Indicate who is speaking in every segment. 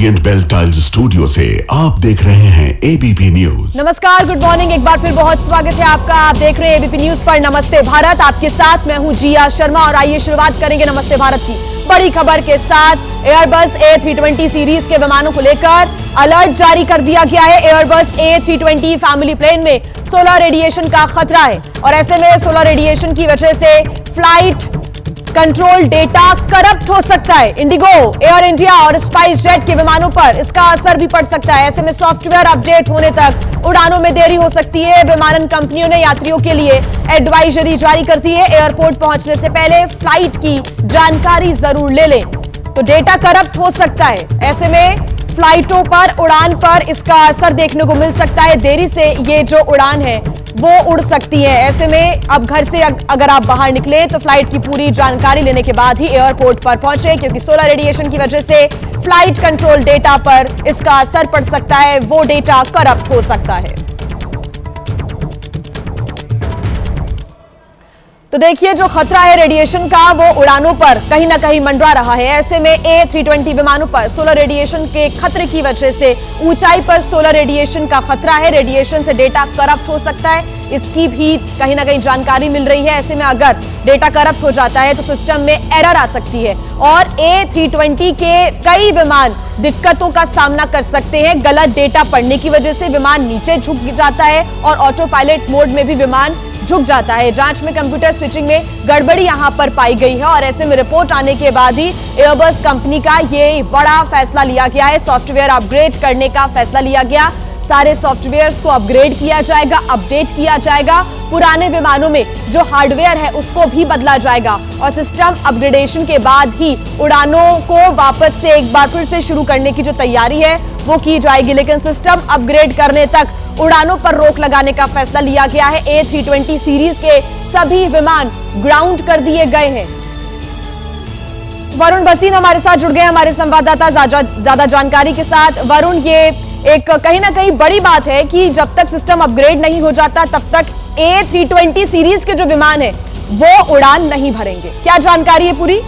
Speaker 1: Orient bell tiles studio से आप देख रहे हैं एबीपी न्यूज।
Speaker 2: नमस्कार, गुड मॉर्निंग। एक बार फिर बहुत स्वागत है आपका। आप देख रहे हैं एबीपी न्यूज पर नमस्ते भारत। आपके साथ मैं हूं जिया शर्मा और आइए शुरुआत करेंगे नमस्ते भारत की बड़ी खबर के साथ। एयरबस A320 सीरीज के विमानों को लेकर अलर्ट जारी कर दिया गया है। एयरबस A320 फैमिली प्लेन में सोलर रेडिएशन का खतरा है और ऐसे में सोलर रेडिएशन की वजह से फ्लाइट कंट्रोल डेटा करप्ट हो सकता है। इंडिगो, एयर इंडिया और स्पाइस जेट के विमानों पर इसका असर भी पड़ सकता है। ऐसे में सॉफ्टवेयर अपडेट होने तक उड़ानों में देरी हो सकती है। विमानन कंपनियों ने यात्रियों के लिए एडवाइजरी जारी कर दी है। एयरपोर्ट पहुंचने से पहले फ्लाइट की जानकारी जरूर ले लें, तो डेटा करप्ट हो सकता है। ऐसे में फ्लाइटों पर, उड़ान पर इसका असर देखने को मिल सकता है। देरी से ये जो उड़ान है वो उड़ सकती है। ऐसे में अब घर से अगर आप बाहर निकले तो फ्लाइट की पूरी जानकारी लेने के बाद ही एयरपोर्ट पर पहुंचे, क्योंकि सोलर रेडिएशन की वजह से फ्लाइट कंट्रोल डेटा पर इसका असर पड़ सकता है। वो डेटा करप्ट हो सकता है। तो देखिए, जो खतरा है रेडिएशन का वो उड़ानों पर कहीं ना कहीं मंडरा रहा है। ऐसे में A320 विमानों पर सोलर रेडिएशन के खतरे की वजह से ऊंचाई पर सोलर रेडिएशन का खतरा है। रेडिएशन से डेटा करप्ट हो सकता है, इसकी भी कहीं ना कहीं जानकारी मिल रही है। ऐसे में अगर डेटा करप्ट हो जाता है तो सिस्टम में एरर आ सकती है और A320 के कई विमान दिक्कतों का सामना कर सकते हैं। गलत डेटा पढ़ने की वजह से विमान नीचे झुक जाता है और ऑटो पायलट मोड में भी विमान झुक जाता है। जांच में कंप्यूटर स्विचिंग में गड़बड़ी यहां पर पाई गई है और ऐसे में रिपोर्ट आने के बाद ही एयरबस कंपनी का ये बड़ा फैसला लिया गया है। सॉफ्टवेयर अपग्रेड करने का फैसला लिया गया। सारे सॉफ्टवेयर्स को अपग्रेड किया जाएगा, अपडेट किया जाएगा। पुराने विमानों में जो हार्डवेयर है उसको भी बदला जाएगा और सिस्टम अपग्रेडेशन के बाद ही उड़ानों को वापस से एक बार फिर से शुरू करने की जो तैयारी है वो की जाएगी। लेकिन सिस्टम अपग्रेड करने तक उड़ानों पर रोक लगाने का फैसला लिया गया है। A320 सीरीज के सभी विमान ग्राउंड कर दिए गए हैं। वरुण भसीन हमारे साथ जुड़ गए, हमारे संवाददाता ज्यादा जानकारी के साथ। वरुण, ये एक कहीं ना कहीं बड़ी बात है कि जब तक सिस्टम अपग्रेड नहीं हो जाता तब तक A320 सीरीज के जो विमान है वो उड़ान नहीं भरेंगे। क्या जानकारी है पूरी?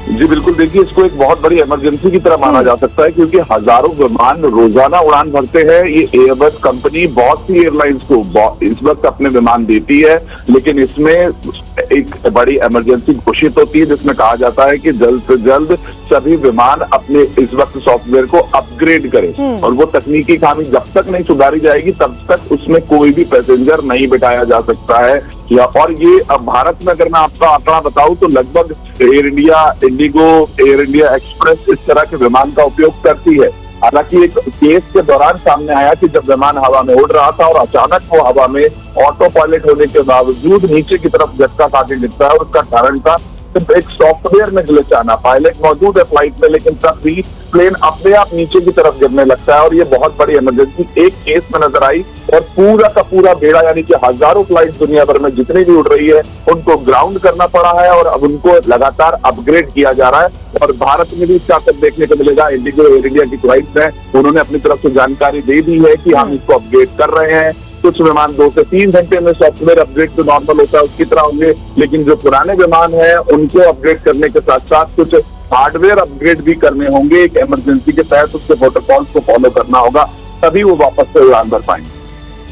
Speaker 3: जी बिल्कुल, देखिए, इसको एक बहुत बड़ी इमरजेंसी की तरह माना जा सकता है, क्योंकि हजारों विमान रोजाना उड़ान भरते हैं। ये एयरबस कंपनी बहुत सी एयरलाइंस को इस वक्त अपने विमान देती है, लेकिन इसमें एक बड़ी इमरजेंसी घोषित होती है जिसमें कहा जाता है कि जल्द से जल्द सभी विमान अपने इस वक्त सॉफ्टवेयर को अपग्रेड करें और वो तकनीकी खामी जब तक नहीं सुधारी जाएगी तब तक उसमें कोई भी पैसेंजर नहीं बिठाया जा सकता है। और ये अब भारत में अगर मैं आपका आंकड़ा बताऊं तो लगभग air India, Indigo, air India express इस तरह के विमान का उपयोग करती है। हालांकि एक केस के दौरान सामने आया कि जब विमान हवा में उड़ रहा था और अचानक वो हवा में ऑटो पायलट होने के बावजूद नीचे की तरफ झटका खा के गिरता है। उसका कारण था सिर्फ एक सॉफ्टवेयर में ग्लिच आना। पायलट मौजूद है फ्लाइट में, लेकिन तब भी प्लेन अपने आप नीचे की तरफ गिरने लगता है और ये बहुत बड़ी इमरजेंसी एक केस में नजर आई और पूरा का पूरा बेड़ा, यानी कि हजारों फ्लाइट दुनिया भर में जितनी भी उड़ रही है उनको ग्राउंड करना पड़ा है और अब उनको लगातार अपग्रेड किया जा रहा है। और भारत में भी इसका असर देखने को मिलेगा। इंडिगो, एयर इंडिया की फ्लाइट है, उन्होंने अपनी तरफ से जानकारी दे दी है कि हम इसको अपग्रेड कर रहे हैं। कुछ विमान 2 से 3 घंटे में सॉफ्टवेयर अपग्रेड तो नॉर्मल होता है उसकी तरह होंगे, लेकिन जो पुराने विमान हैं उनको अपग्रेड करने के साथ साथ कुछ हार्डवेयर अपग्रेड भी करने होंगे। एक इमरजेंसी के तहत उसके प्रोटोकॉल्स को फॉलो करना होगा, तभी वो वापस से उड़ान भर पाएंगे।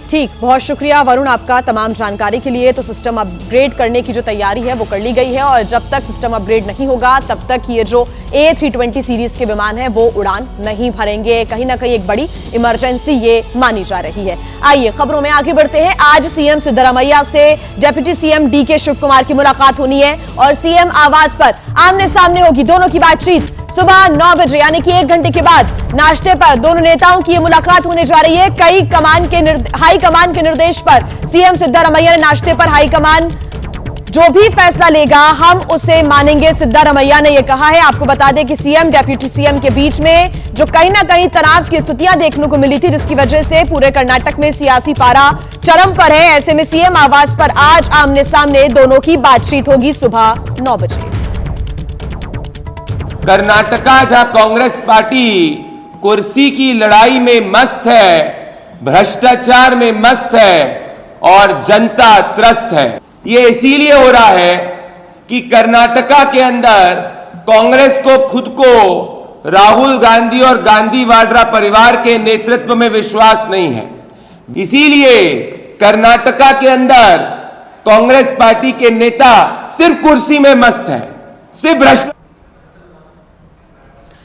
Speaker 2: ठीक, बहुत शुक्रिया वरुण आपका तमाम जानकारी के लिए। तो सिस्टम अपग्रेड करने की जो तैयारी है वो कर ली गई है और जब तक सिस्टम अपग्रेड नहीं होगा तब तक ये जो A320 सीरीज के विमान हैं वो उड़ान नहीं भरेंगे। कहीं ना कहीं एक बड़ी इमरजेंसी ये मानी जा रही है। आइए खबरों में आगे बढ़ते हैं। आज सीएम सिद्धरामैया से deputy CM DK Shivakumar की मुलाकात होनी है और सीएम आवास पर आमने सामने होगी दोनों की बातचीत। सुबह 9 बजे यानी कि 1 घंटे के बाद नाश्ते पर दोनों नेताओं की ये मुलाकात होने जा रही है। हाई कमान के निर्देश पर सीएम सिद्धरामैया ने नाश्ते पर हाईकमान जो भी फैसला लेगा हम उसे मानेंगे, सिद्धरामैया ने यह कहा है। आपको बता दें कि सीएम, डिप्टी सीएम के बीच में जो कहीं ना कहीं तनाव की स्थितियां देखने को मिली थी, जिसकी वजह से पूरे कर्नाटक में सियासी पारा चरम पर है। ऐसे में सीएम आवास पर आज आमने सामने दोनों की बातचीत होगी सुबह 9 बजे।
Speaker 4: कर्नाटका जहां कांग्रेस पार्टी कुर्सी की लड़ाई में मस्त है, भ्रष्टाचार में मस्त है और जनता त्रस्त है। ये इसीलिए हो रहा है कि कर्नाटका के अंदर कांग्रेस को खुद को राहुल गांधी और गांधी वाड्रा परिवार के नेतृत्व में विश्वास नहीं है। इसीलिए कर्नाटका के अंदर कांग्रेस पार्टी के नेता सिर्फ कुर्सी में मस्त है, सिर्फ भ्रष्ट।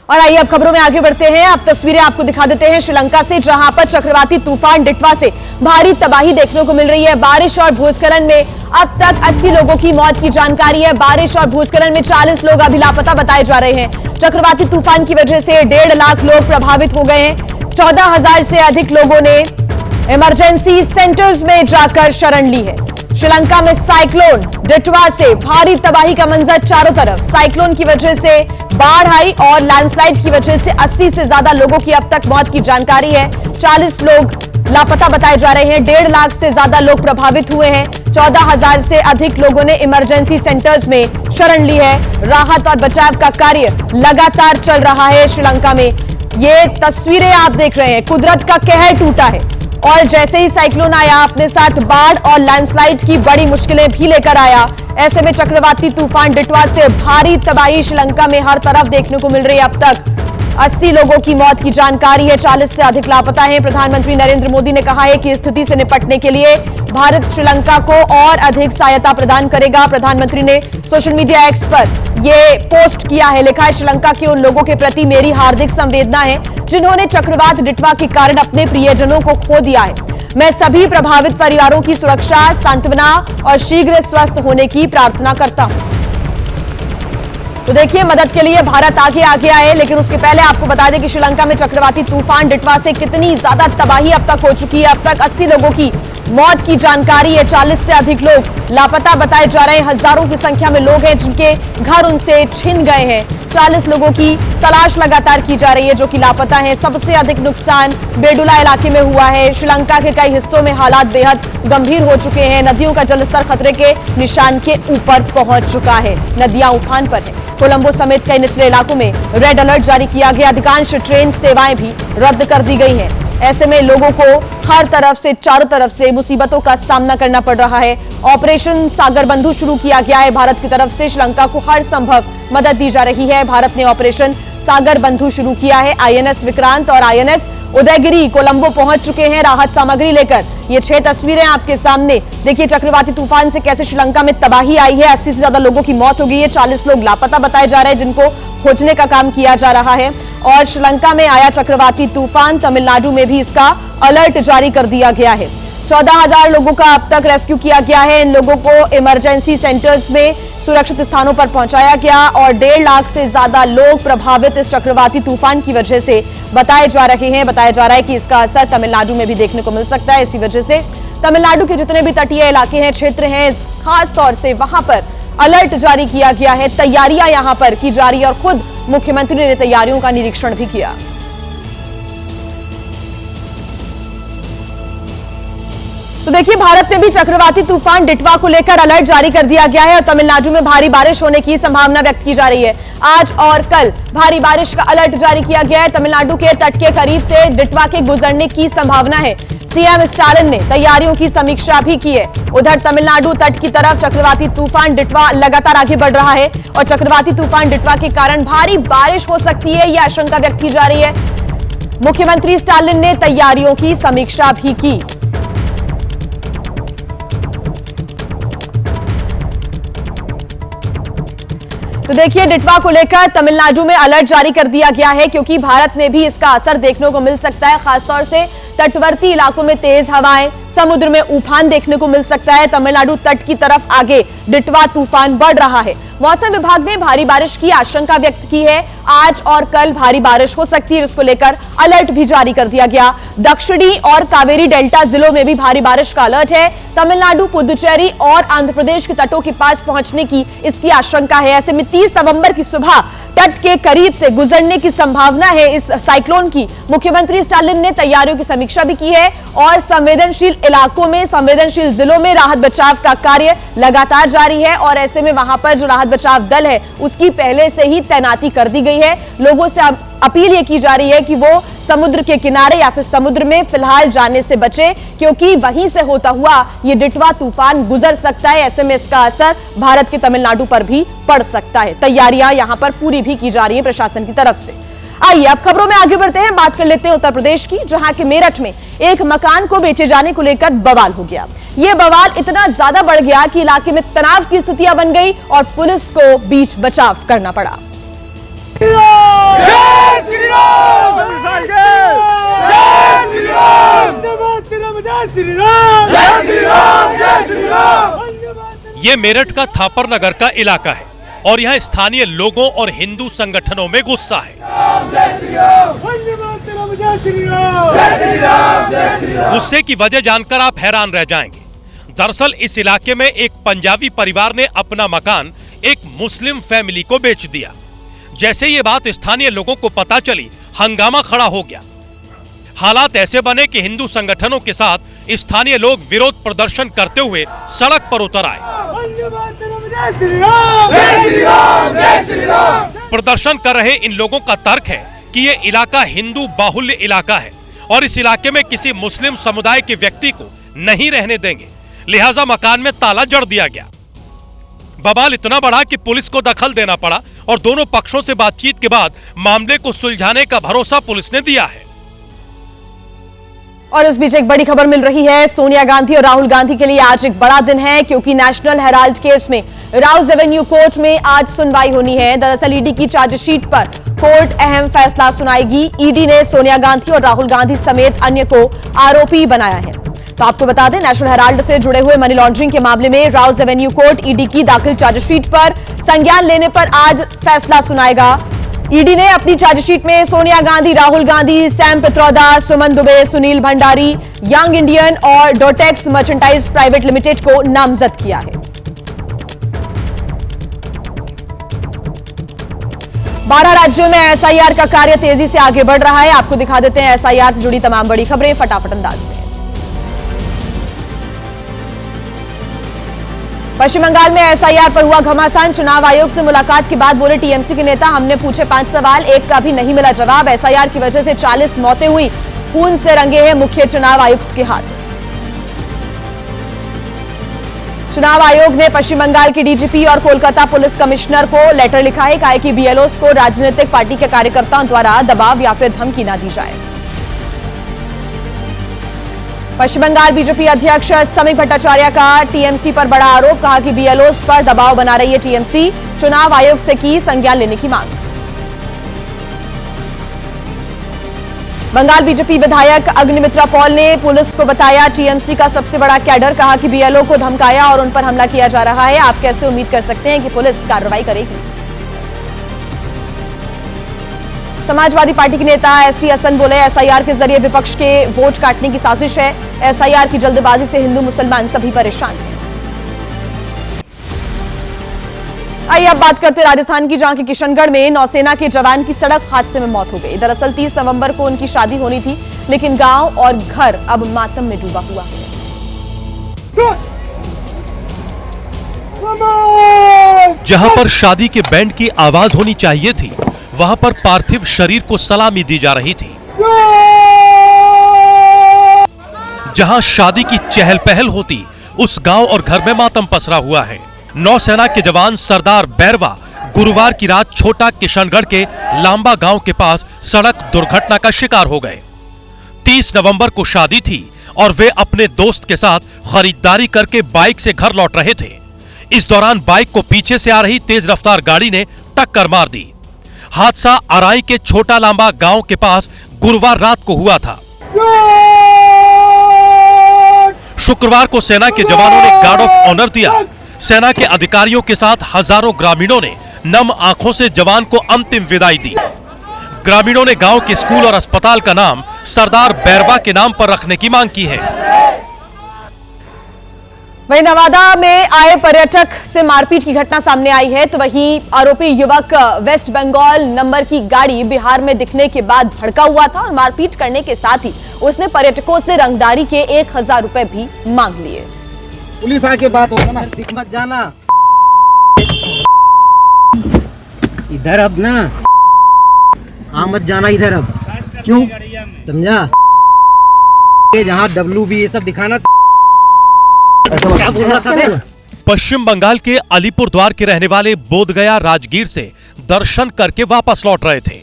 Speaker 2: और आइए अब खबरों में आगे बढ़ते हैं। अब तस्वीरें आपको दिखा देते हैं श्रीलंका से, जहां पर चक्रवाती तूफान डिटवा से भारी तबाही देखने को मिल रही है। बारिश और भूस्खलन में अब तक 80 लोगों की मौत की जानकारी है। बारिश और भूस्खलन में 40 लोग अभी लापता बताए जा रहे हैं। चक्रवाती तूफान की वजह से 1.5 लाख लोग प्रभावित हो गए हैं। 14,000 से अधिक लोगों ने इमरजेंसी सेंटर्स में जाकर शरण ली है। श्रीलंका में साइक्लोन डिटवा से भारी तबाही का मंजर चारों तरफ। साइक्लोन की वजह से बाढ़ आई और लैंडस्लाइड की वजह से 80 से ज्यादा लोगों की अब तक मौत की जानकारी है। 40 लोग लापता बताए जा रहे हैं। 1.5 लाख से ज्यादा लोग प्रभावित हुए हैं। 14,000 से अधिक लोगों ने इमरजेंसी सेंटर्स में शरण ली है। राहत और बचाव का कार्य लगातार चल रहा है श्रीलंका में। ये तस्वीरें आप देख रहे हैं, कुदरत का कहर टूटा है और जैसे ही साइक्लोन आया अपने साथ बाढ़ और लैंडस्लाइड की बड़ी मुश्किलें भी लेकर आया। ऐसे में चक्रवाती तूफान डिटवा से भारी तबाही श्रीलंका में हर तरफ देखने को मिल रही है। अब तक 80 लोगों की मौत की जानकारी है, 40 से अधिक लापता हैं। प्रधानमंत्री नरेंद्र मोदी ने कहा है कि इस स्थिति से निपटने के लिए भारत श्रीलंका को और अधिक सहायता प्रदान करेगा। प्रधानमंत्री ने सोशल मीडिया एक्स पर यह पोस्ट किया है, लिखा है, श्रीलंका के उन लोगों के प्रति मेरी हार्दिक संवेदना है जिन्होंने चक्रवात डिटवा के कारण अपने प्रियजनों को खो दिया है। मैं सभी प्रभावित परिवारों की सुरक्षा, सांत्वना और शीघ्र स्वस्थ होने की प्रार्थना करता हूं। तो देखिए, मदद के लिए भारत आगे आए, लेकिन उसके पहले आपको बता दें कि श्रीलंका में चक्रवाती तूफान डिटवा से कितनी ज्यादा तबाही अब तक हो चुकी है। अब तक 80 लोगों की मौत की जानकारी है। 40 से अधिक लोग लापता बताए जा रहे हैं। हजारों की संख्या में लोग हैं जिनके घर उनसे छिन गए हैं। 40 लोगों की तलाश लगातार की जा रही है जो कि लापता हैं। सबसे अधिक नुकसान बेडुला इलाके में हुआ है। श्रीलंका के कई हिस्सों में हालात बेहद गंभीर हो चुके हैं। नदियों का जलस्तर खतरे के निशान के ऊपर पहुंच चुका है। नदियां उफान पर हैं। कोलंबो समेत कई निचले इलाकों में रेड अलर्ट जारी किया गया। अधिकांश ट्रेन सेवाएं भी रद्द कर दी गई हैं। ऐसे में लोगों को हर तरफ से, चारों तरफ से मुसीबतों का सामना करना पड़ रहा है। ऑपरेशन सागर बंधु शुरू किया गया है। भारत की तरफ से श्रीलंका को हर संभव मदद दी जा रही है। भारत ने ऑपरेशन सागर बंधु शुरू किया है। आईएनएस विक्रांत और आईएनएस उदयगिरी कोलंबो पहुंच चुके हैं राहत सामग्री लेकर। ये 6 तस्वीरें आपके सामने। देखिए, चक्रवाती तूफान से कैसे श्रीलंका में तबाही आई है। 80 से ज्यादा लोगों की मौत हो गई है। 40 लोग लापता बताए जा रहे हैं जिनको खोजने का काम किया जा रहा है। और श्रीलंका में आया चक्रवाती तूफान, तमिलनाडु में भी इसका अलर्ट जारी कर दिया गया है। 14,000 लोगों का अब तक रेस्क्यू किया गया है। इन लोगों को इमरजेंसी सेंटर्स में सुरक्षित स्थानों पर पहुंचाया गया और 1.5 लाख से ज्यादा लोग प्रभावित इस चक्रवाती तूफान की वजह से बताए जा रहे हैं। बताया जा रहा है कि इसका असर तमिलनाडु में भी देखने को मिल सकता है। इसी वजह से तमिलनाडु के जितने भी तटीय इलाके हैं, क्षेत्र हैं, खास तौर से वहां पर अलर्ट जारी किया गया है। तैयारियां यहां पर की जा रही है और खुद मुख्यमंत्री ने तैयारियों का निरीक्षण भी किया। तो देखिए, भारत में भी चक्रवाती तूफान डिटवा को लेकर अलर्ट जारी कर दिया गया है और तमिलनाडु में भारी बारिश होने की संभावना व्यक्त की जा रही है। आज और कल भारी बारिश का अलर्ट जारी किया गया है। तमिलनाडु के तट के करीब से डिटवा के गुजरने की संभावना है। सीएम स्टालिन ने तैयारियों की समीक्षा भी की है। उधर तमिलनाडु तट की तरफ चक्रवाती तूफान डिटवा लगातार आगे बढ़ रहा है और चक्रवाती तूफान डिटवा के कारण भारी बारिश हो सकती है, यह आशंका व्यक्त की जा रही है। मुख्यमंत्री स्टालिन ने तैयारियों की समीक्षा भी की। तो देखिए, डिटवा को लेकर तमिलनाडु में अलर्ट जारी कर दिया गया है क्योंकि भारत में भी इसका असर देखने को मिल सकता है। खासतौर से तटवर्ती इलाकों में तेज हवाएं, समुद्र में उफान देखने को मिल सकता है। तमिलनाडु तट की तरफ आगे डिटवा तूफान बढ़ रहा है। मौसम विभाग ने भारी बारिश की आशंका व्यक्त की है। आज और कल भारी बारिश हो सकती है, जिसको लेकर अलर्ट भी जारी कर दिया गया। दक्षिणी और कावेरी डेल्टा जिलों में भी भारी बारिश का अलर्ट है। तमिलनाडु, पुदुचेरी और आंध्र प्रदेश के तटों के पास पहुंचने की इसकी आशंका है। ऐसे में 30 नवंबर की सुबह तट के करीब से गुजरने की संभावना है इस साइक्लोन की। मुख्यमंत्री स्टालिन ने तैयारियों की समीक्षा भी की है और संवेदनशील इलाकों में, संवेदनशील जिलों में राहत बचाव का कार्य लगातार जारी है और ऐसे में वहां पर जो राहत बचाव दल है उसकी पहले से ही तैनाती कर दी गई है। लोगों से अपील ये की जा रही है कि वो समुद्र के किनारे या फिर समुद्र में फिलहाल जाने से बचे क्योंकि वहीं से होता हुआ ये डिटवा तूफान गुजर सकता है। ऐसे में इसका असर भारत के तमिलनाडु पर भी पड़ सकता है। तैयारियां यहां पर पूरी भी की जा रही है प्रशासन की तरफ से। आइए अब खबरों में आगे बढ़ते हैं, बात कर लेते हैं उत्तर प्रदेश की, जहां के मेरठ में एक मकान को बेचे जाने को लेकर बवाल हो गया। यह बवाल इतना ज्यादा बढ़ गया कि इलाके में तनाव की स्थितियां बन गई और पुलिस को बीच बचाव करना पड़ा।
Speaker 5: ये मेरठ का थापर नगर का इलाका है और यहाँ स्थानीय लोगों और हिंदू संगठनों में गुस्सा है। गुस्से की वजह जानकर आप हैरान रह जाएंगे। दरअसल इस इलाके में एक पंजाबी परिवार ने अपना मकान एक मुस्लिम फैमिली को बेच दिया। जैसे ये बात स्थानीय लोगों को पता चली, हंगामा खड़ा हो गया। हालात ऐसे बने कि हिंदू संगठनों के साथ स्थानीय लोग विरोध प्रदर्शन करते हुए सड़क पर उतर आए। प्रदर्शन कर रहे इन लोगों का तर्क है कि ये इलाका हिंदू बाहुल्य इलाका है और इस इलाके में किसी मुस्लिम समुदाय के व्यक्ति को नहीं रहने देंगे, लिहाजा मकान में ताला जड़ दिया गया। बवाल इतना बढ़ा कि पुलिस को दखल देना पड़ा और दोनों पक्षों से बातचीत के बाद मामले को सुलझाने का भरोसा पुलिस ने दिया है।
Speaker 2: और इस बीच एक बड़ी खबर मिल रही है, सोनिया गांधी और राहुल गांधी के लिए आज एक बड़ा दिन है, क्योंकि नेशनल हेराल्ड केस में राउज एवेन्यू कोर्ट में आज सुनवाई होनी है। दरअसल ईडी की चार्जशीट पर कोर्ट अहम फैसला सुनाएगी। ईडी ने सोनिया गांधी और राहुल गांधी समेत अन्य को आरोपी बनाया है। तो आपको बता दें, नेशनल हेराल्ड से जुड़े हुए मनी लॉन्ड्रिंग के मामले में राउज एवेन्यू कोर्ट ईडी की दाखिल चार्जशीट पर संज्ञान लेने पर आज फैसला सुनाएगा। ईडी ने अपनी चार्जशीट में सोनिया गांधी, राहुल गांधी, सैम पित्रोदा, सुमन दुबे, सुनील भंडारी, यंग इंडियन और डोटेक्स मर्चेंटाइज प्राइवेट लिमिटेड को नामजद किया है। 12 राज्यों में एसआईआर का कार्य तेजी से आगे बढ़ रहा है। आपको दिखा देते हैं एसआईआर से जुड़ी तमाम बड़ी खबरें फटाफट अंदाज में। पश्चिम बंगाल में एसआईआर पर हुआ घमासान। चुनाव आयोग से मुलाकात के बाद बोले टीएमसी के नेता, हमने पूछे 5 सवाल, एक का भी नहीं मिला जवाब। एसआईआर की वजह से 40 मौतें हुई, खून से रंगे हैं मुख्य चुनाव आयुक्त के हाथ। चुनाव आयोग ने पश्चिम बंगाल के डीजीपी और कोलकाता पुलिस कमिश्नर को लेटर लिखा है, कहा है कि बीएलओस को राजनीतिक पार्टी के कार्यकर्ताओं द्वारा दबाव या फिर धमकी न दी जाए। पश्चिम बंगाल बीजेपी अध्यक्ष समीक भट्टाचार्य का टीएमसी पर बड़ा आरोप, कहा कि बीएलओस पर दबाव बना रही है टीएमसी, चुनाव आयोग से की संज्ञान लेने की मांग। बंगाल बीजेपी विधायक अग्निमित्रा पॉल ने पुलिस को बताया टीएमसी का सबसे बड़ा कैडर, कहा कि बीएलओ को धमकाया और उन पर हमला किया जा रहा है। आप कैसे उम्मीद कर सकते हैं कि पुलिस कार्रवाई करेगी। समाजवादी पार्टी के नेता एसटी हसन बोले, एसआईआर के जरिए विपक्ष के वोट काटने की साजिश है। एसआईआर की जल्दबाजी से हिंदू मुसलमान सभी परेशान हैं। आइए अब बात करते हैं राजस्थान की, जहां के किशनगढ़ में नौसेना के जवान की सड़क हादसे में मौत हो गई। दरअसल 30 नवंबर को उनकी शादी होनी थी, लेकिन गांव और घर अब मातम में डूबा हुआ है।
Speaker 5: जहां पर शादी के बैंड की आवाज होनी चाहिए थी, वहां पर पार्थिव शरीर को सलामी दी जा रही थी। जहां शादी की चहल पहल होती, उस गांव और घर में मातम पसरा हुआ है। नौसेना के जवान सरदार बैरवा गुरुवार की रात छोटा किशनगढ़ के लांबा गांव के पास सड़क दुर्घटना का शिकार हो गए। 30 नवंबर को शादी थी और वे अपने दोस्त के साथ खरीदारी करके बाइक से घर लौट रहे थे। इस दौरान बाइक को पीछे से आ रही तेज रफ्तार गाड़ी ने टक्कर मार दी। हादसा अराई के छोटा लांबा गांव के पास गुरुवार रात को हुआ था। शुक्रवार को सेना के जवानों ने गार्ड ऑफ ऑनर दिया। सेना के अधिकारियों के साथ हजारों ग्रामीणों ने नम आंखों से जवान को अंतिम विदाई दी। ग्रामीणों ने गांव के स्कूल और अस्पताल का नाम सरदार बैरवा के नाम पर रखने की मांग की है।
Speaker 2: वहीं नवादा में आए पर्यटक से मारपीट की घटना सामने आई है, तो वहीं आरोपी युवक वेस्ट बंगाल नंबर की गाड़ी बिहार में दिखने के बाद भड़का हुआ था और मारपीट करने के साथ ही उसने पर्यटकों से रंगदारी के 1000 रुपए भी मांग लिए।
Speaker 6: पुलिस आके बात होगा ना, मत जाना इधर, अब ना मत जाना इधर अब। क्यों समझा? जहाँ WB ये सब दिखाना। क्या बोल रहा था?
Speaker 5: पश्चिम बंगाल के अलीपुरद्वार के रहने वाले बोधगया राजगीर से दर्शन करके वापस लौट रहे थे।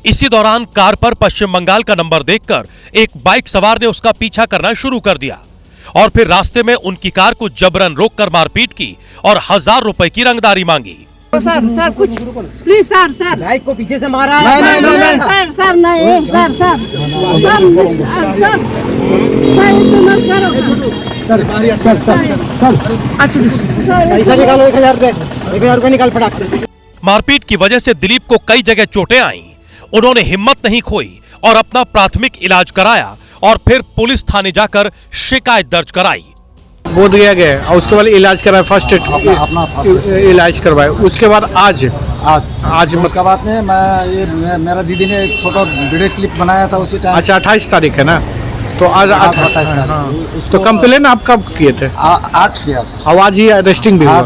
Speaker 5: इसी दौरान कार पर पश्चिम बंगाल का नंबर देखकर एक बाइक सवार ने उसका पीछा करना शुरू कर दिया और फिर रास्ते में उनकी कार को जबरन रोककर मारपीट की और 1000 रुपए की रंगदारी मांगी।
Speaker 7: सर कुछ प्लीज सर
Speaker 6: बाइक को पीछे से मारा है।
Speaker 7: नहीं सर नहीं
Speaker 6: पैसा निकालो 1000 रुपए निकाल फटाक से।
Speaker 5: मारपीट की वजह से दिलीप को कई जगह चोटें आईं। उन्होंने हिम्मत नहीं खोई और अपना प्राथमिक इलाज कराया और फिर पुलिस थाने जाकर शिकायत दर्ज कराई।
Speaker 8: बोध गया और उसके बाद इलाज कराया, फर्स्ट इलाज करवाया। उसके बाद आज
Speaker 9: उसके बाद में मेरा दीदी ने एक छोटा वीडियो क्लिप बनाया था उसी टाइम।
Speaker 8: अच्छा 28 तारीख है ना, तो आज
Speaker 9: 28 तारीख।
Speaker 8: तो कंप्लेन आप कब किए थे?
Speaker 9: आज किया सर।
Speaker 8: आवाज ही अरेस्टिंग भी हुआ।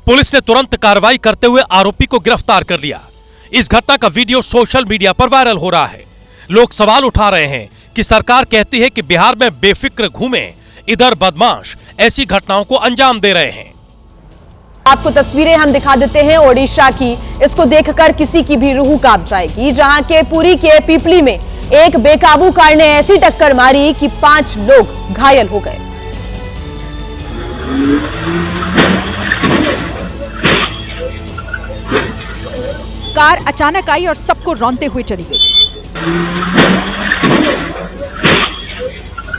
Speaker 5: पुलिस ने तुरंत कार्रवाई करते हुए आरोपी को गिरफ्तार कर लिया। इस घटना का वीडियो सोशल मीडिया पर वायरल हो रहा है। लोग सवाल उठा रहे हैं कि सरकार कहती है कि बिहार में बेफिक्र घूमें, इधर बदमाश ऐसी घटनाओं को अंजाम दे रहे हैं।
Speaker 2: आपको तस्वीरें हम दिखा देते हैं ओडिशा की। इसको देखकर किसी की भी रूह कांप जाएगी, जहां के पुरी के पीपली में एक बेकाबू कार ने ऐसी टक्कर मारी कि 5 लोग घायल हो गए।
Speaker 10: कार अचानक आई और सबको रौंदते हुए चली गई।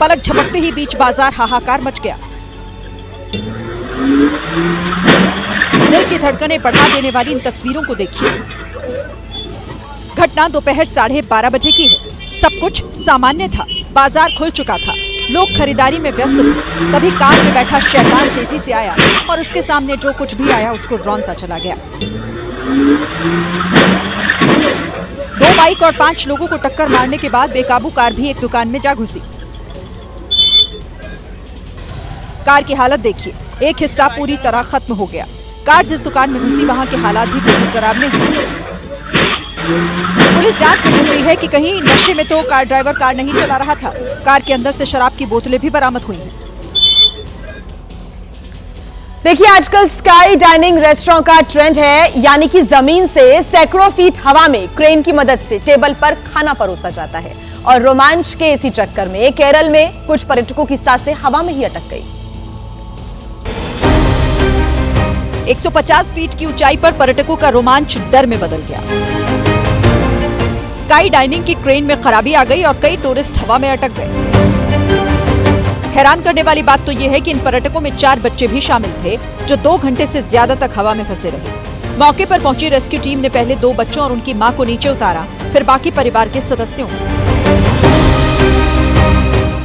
Speaker 10: पलक झपकते ही बीच बाजार हाहाकार मच गया। दिल की धड़कनें बढ़ा देने वाली इन तस्वीरों को देखिए। घटना दोपहर 12:30 बजे की है। सब कुछ सामान्य था। बाजार खुल चुका था, लोग खरीदारी में व्यस्त थे। तभी कार में बैठा शैतान तेजी से आया और उसके सामने जो कुछ भी आया उसको रौंदता चला गया। 2 बाइक और 5 लोगों को टक्कर मारने के बाद बेकाबू कार भी एक दुकान में जा घुसी। कार की हालत देखिए, एक हिस्सा पूरी तरह खत्म हो गया। कार जिस दुकान में घुसी वहां के हालात भी बेहद डरावने हैं। पुलिस जांच में जुटी है कि कहीं नशे में तो कार ड्राइवर कार नहीं चला रहा था। कार के अंदर से शराब की बोतलें भी बरामद हुई हैं।
Speaker 2: देखिए, आजकल स्काई डाइनिंग रेस्टोरेंट का ट्रेंड है, यानी कि जमीन से सैकड़ों फीट हवा में क्रेन की मदद से टेबल पर खाना परोसा जाता है। और रोमांच के इसी चक्कर में केरल में कुछ पर्यटकों की सांसें हवा में ही अटक गई।
Speaker 10: 150 फीट की ऊंचाई पर पर्यटकों का रोमांच डर में बदल गया। स्काई डाइनिंग की क्रेन में खराबी आ गई और कई टूरिस्ट हवा में अटक गए। हैरान करने वाली बात तो यह है कि इन पर्यटकों में 4 बच्चे भी शामिल थे, जो 2 घंटे से ज्यादा तक हवा में फंसे रहे। मौके पर पहुंची रेस्क्यू टीम ने पहले 2 बच्चों और उनकी मां को नीचे उतारा, फिर बाकी परिवार के सदस्यों।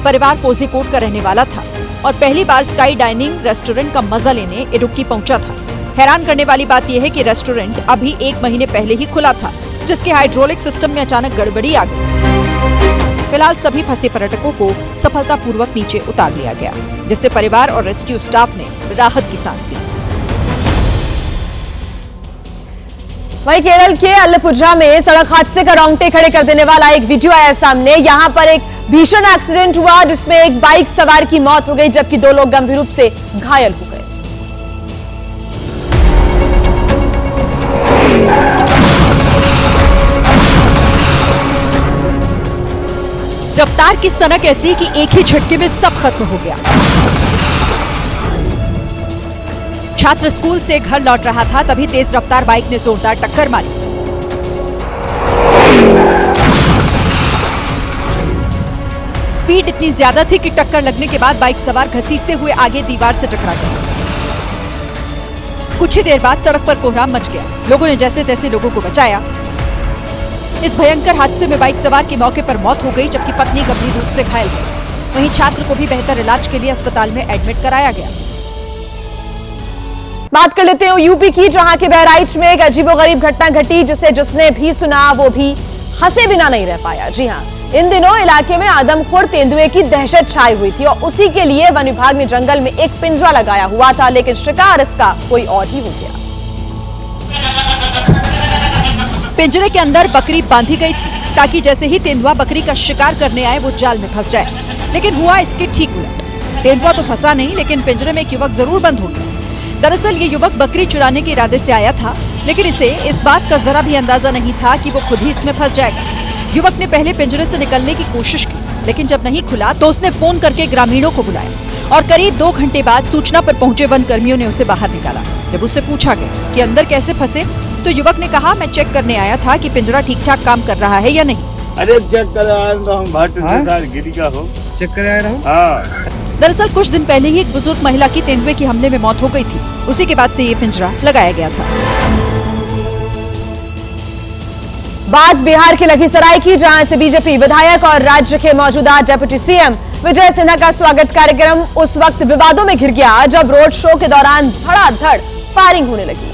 Speaker 10: परिवार कोझिकोड का रहने वाला था और पहली बार स्काई डाइनिंग रेस्टोरेंट का मजा लेने इडुक्की पहुंचा था। हैरान करने वाली बात यह है कि रेस्टोरेंट अभी 1 महीने पहले ही खुला था, जिसके हाइड्रोलिक सिस्टम में अचानक गड़बड़ी आ गई। फिलहाल सभी फंसे पर्यटकों को सफलतापूर्वक नीचे उतार लिया गया, जिससे परिवार और रेस्क्यू स्टाफ ने राहत की सांस ली।
Speaker 2: वहीं केरल के अल्लपुझा में सड़क हादसे का रोंगटे खड़े कर देने वाला एक वीडियो आया सामने। यहां पर एक भीषण एक्सीडेंट हुआ, जिसमें एक बाइक सवार की मौत हो गई, जबकि 2 लोग गंभीर रूप से घायल हो गए।
Speaker 10: रफ्तार की सनक ऐसी कि एक ही झटके में सब खत्म हो गया। छात्र स्कूल से घर लौट रहा था, तभी तेज रफ्तार बाइक ने जोरदार टक्कर मारी। स्पीड इतनी ज्यादा थी कि टक्कर लगने के बाद बाइक सवार घसीटते हुए आगे दीवार से टकरा गया। कुछ ही देर बाद सड़क पर कोहराम मच गया। लोगों ने जैसे तैसे लोगों को बचाया। इस भयंकर हादसे में बाइक सवार की मौके पर मौत हो गई, जबकि पत्नी गंभीर रूप से घायल हुई। वहीं छात्र को भी बेहतर इलाज के लिए अस्पताल में एडमिट कराया गया।
Speaker 2: बात कर लेते हैं यूपी की, जहां के बहराइच में एक अजीबोगरीब घटना घटी, जिसने भी सुना वो भी हंसे बिना नहीं रह पाया। जी हां, इन दिनों इलाके में आदमखोर तेंदुए की दहशत छाई हुई थी और उसी के लिए वन विभाग ने जंगल में एक पिंजरा लगाया हुआ था, लेकिन शिकार इसका कोई और ही हो गया।
Speaker 10: पिंजरे के अंदर बकरी बांधी गई थी, ताकि जैसे ही तेंदुआ बकरी का शिकार करने आए वो जाल में फंस जाए। लेकिन हुआ इसके ठीक उलट। तेंदुआ तो फंसा नहीं, लेकिन पिंजरे में एक युवक जरूर बंद हो गया। दरअसल ये युवक बकरी चुराने के इरादे से आया था, लेकिन इसे इस बात का जरा भी अंदाजा नहीं था कि वो खुद ही इसमें फंस जाएगा। युवक ने पहले पिंजरे से निकलने की कोशिश की, लेकिन जब नहीं खुला तो उसने फोन करके ग्रामीणों को बुलाया और करीब 2 घंटे बाद सूचना पर पहुंचे वन कर्मियों ने उसे बाहर निकाला। जब उससे पूछा गया कि अंदर कैसे फंसे, तो युवक ने कहा, मैं चेक करने आया था कि पिंजरा ठीक ठाक काम कर रहा है या नहीं।
Speaker 11: अरे चेक कर आया हूँ।
Speaker 10: दरअसल कुछ दिन पहले ही एक बुजुर्ग महिला की तेंदुए के हमले में मौत हो गई थी। उसी के बाद से ये पिंजरा लगाया गया था।
Speaker 2: बात बिहार के लखीसराय की, जहां से बीजेपी विधायक और राज्य के मौजूदा डिप्टी सीएम विजय सिन्हा का स्वागत कार्यक्रम उस वक्त विवादों में घिर गया जब रोड शो के दौरान धड़ाधड़ फायरिंग होने लगी।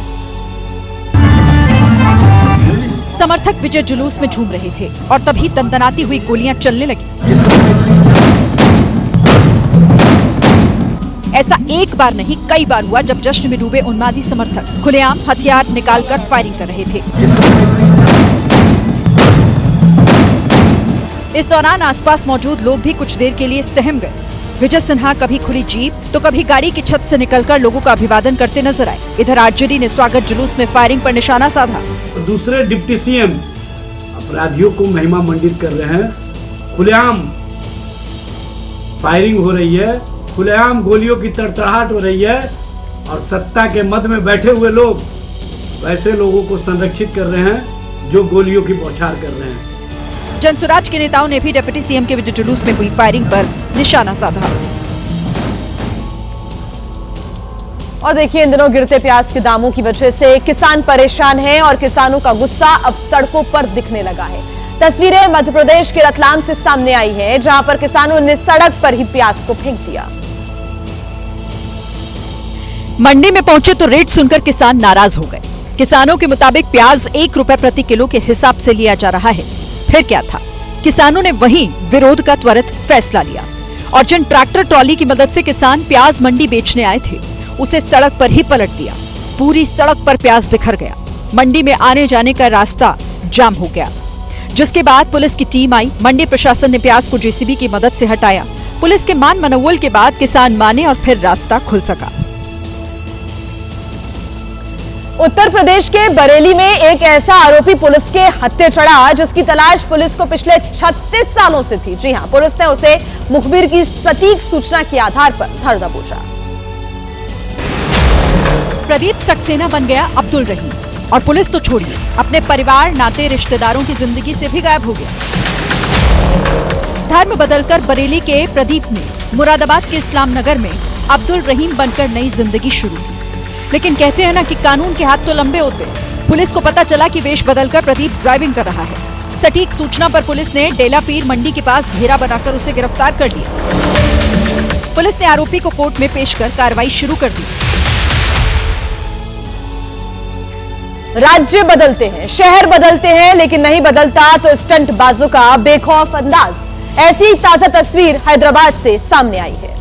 Speaker 10: समर्थक विजय जुलूस में झूम रहे थे और तभी दंदनाती हुई गोलियां चलने लगी। ऐसा एक बार नहीं, कई बार हुआ जब जश्न में डूबे उन्मादी समर्थक खुलेआम हथियार निकालकर फायरिंग कर रहे थे। इस दौरान आसपास मौजूद लोग भी कुछ देर के लिए सहम गए। विजय सिन्हा कभी खुली जीप तो कभी गाड़ी की छत से निकलकर लोगों का अभिवादन करते नजर आए। इधर आरजेडी ने स्वागत जुलूस में फायरिंग पर निशाना साधा।
Speaker 11: दूसरे डिप्टी सीएम अपराधियों को महिमा मंडित कर रहे हैं। खुलेआम फायरिंग हो रही है, खुलेआम गोलियों की तड़तड़ाहट हो रही है और सत्ता के मद में बैठे हुए लोग वैसे लोगों को संरक्षित कर रहे हैं जो गोलियों की बौछार कर रहे हैं।
Speaker 10: जनसुराज के नेताओं ने भी डिप्टी सीएम के विजय जुलूस में हुई फायरिंग पर निशाना साधा।
Speaker 2: और देखिए, इन दिनों गिरते प्याज के दामों की वजह से किसान परेशान हैं और किसानों का गुस्सा अब सड़कों पर दिखने लगा है। तस्वीरें मध्य प्रदेश के रतलाम से सामने आई हैं, जहां पर किसानों ने सड़क पर ही प्याज को फेंक दिया।
Speaker 10: मंडी में पहुंचे तो रेट सुनकर किसान नाराज हो गए। किसानों के मुताबिक प्याज 1 रुपए प्रति किलो के हिसाब से लिया जा रहा है। फिर क्या था, किसानों ने वहीं विरोध का त्वरित फैसला लिया और जिन ट्रैक्टर ट्रॉली की मदद से किसान प्याज मंडी बेचने आए थे, उसे सड़क पर ही पलट दिया। पूरी सड़क पर प्याज बिखर गया। मंडी में आने जाने का रास्ता जाम हो गया, जिसके बाद पुलिस की टीम आई। मंडी प्रशासन ने प्याज को जेसीबी की मदद से हटाया। पुलिस के मान मनोवल के बाद किसान माने और फिर रास्ता खुल सका।
Speaker 2: उत्तर प्रदेश के बरेली में एक ऐसा आरोपी पुलिस के हत्थे चढ़ा जिसकी तलाश पुलिस को पिछले 36 सालों से थी। जी हां, पुलिस ने उसे मुखबिर की सटीक सूचना के आधार पर धर दबोचा।
Speaker 10: प्रदीप सक्सेना बन गया अब्दुल रहीम और पुलिस तो छोड़िए, अपने परिवार नाते रिश्तेदारों की जिंदगी से भी गायब हो गया। धर्म बदलकर बरेली के प्रदीप ने मुरादाबाद के इस्लाम नगर में अब्दुल रहीम बनकर नई जिंदगी शुरू की। लेकिन कहते हैं ना कि कानून के हाथ तो लंबे होते हैं। पुलिस को पता चला कि वेश बदलकर प्रदीप ड्राइविंग कर रहा है। सटीक सूचना पर पुलिस ने डेला पीर मंडी के पास घेरा बनाकर उसे गिरफ्तार कर लिया। पुलिस ने आरोपी को कोर्ट में पेश कर कार्रवाई शुरू कर दी।
Speaker 2: राज्य बदलते हैं, शहर बदलते हैं, लेकिन नहीं बदलता तो स्टंट बाजों का बेखौफ अंदाज। ऐसी ताजा तस्वीर हैदराबाद से सामने आई है।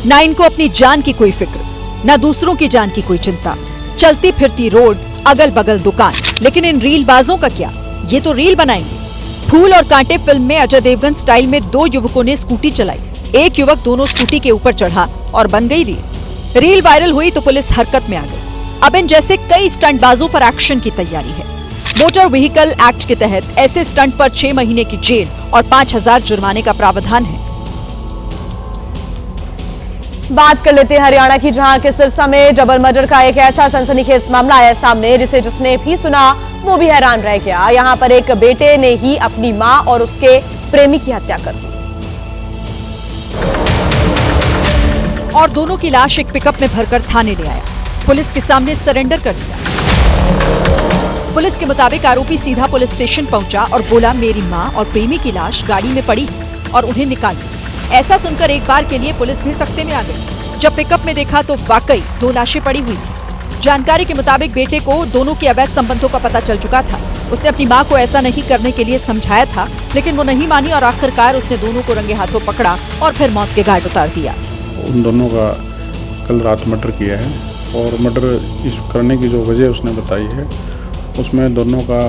Speaker 10: ना इनको अपनी जान की कोई फिक्र, ना दूसरों की जान की कोई चिंता। चलती फिरती रोड, अगल बगल दुकान, लेकिन इन रील बाजों का क्या? ये तो रील बनाएंगे। फूल और कांटे फिल्म में अजय देवगन स्टाइल में 2 युवकों ने स्कूटी चलाई। एक युवक दोनों स्कूटी के ऊपर चढ़ा और बन गई रील। रील वायरल हुई तो पुलिस हरकत में आ गई। अब इन जैसे कई स्टंटबाजों पर एक्शन की तैयारी है। मोटर व्हीकल एक्ट के तहत ऐसे स्टंट पर 6 महीने की जेल और 5000 जुर्माने का प्रावधान है।
Speaker 2: बात कर लेते हैं हरियाणा की, जहां के सिरसा में डबल मर्डर का एक ऐसा सनसनीखेज मामला आया सामने जिसने भी सुना वो भी हैरान रह गया। यहां पर एक बेटे ने ही अपनी मां और उसके प्रेमी की हत्या कर दी
Speaker 10: और दोनों की लाश एक पिकअप में भरकर थाने ले आया। पुलिस के सामने सरेंडर कर दिया। पुलिस के मुताबिक आरोपी सीधा पुलिस स्टेशन पहुंचा और बोला, मेरी मां और प्रेमी की लाश गाड़ी में पड़ी और उन्हें निकाल दी। ऐसा सुनकर एक बार के लिए पुलिस भी सख्ते में आ गई। जब पिकअप में देखा तो वाकई 2 लाशें पड़ी हुई थी। जानकारी के मुताबिक बेटे को दोनों के अवैध संबंधों का पता चल चुका था। उसने अपनी मां को ऐसा नहीं करने के लिए समझाया था, लेकिन वो नहीं मानी और आखिरकार उसने दोनों को रंगे हाथों पकड़ा और फिर मौत के घाट उतार दिया।
Speaker 12: उन दोनों का कल रात मर्डर किया है और मर्डर इस करने की जो वजह उसने बताई है, उसमें दोनों का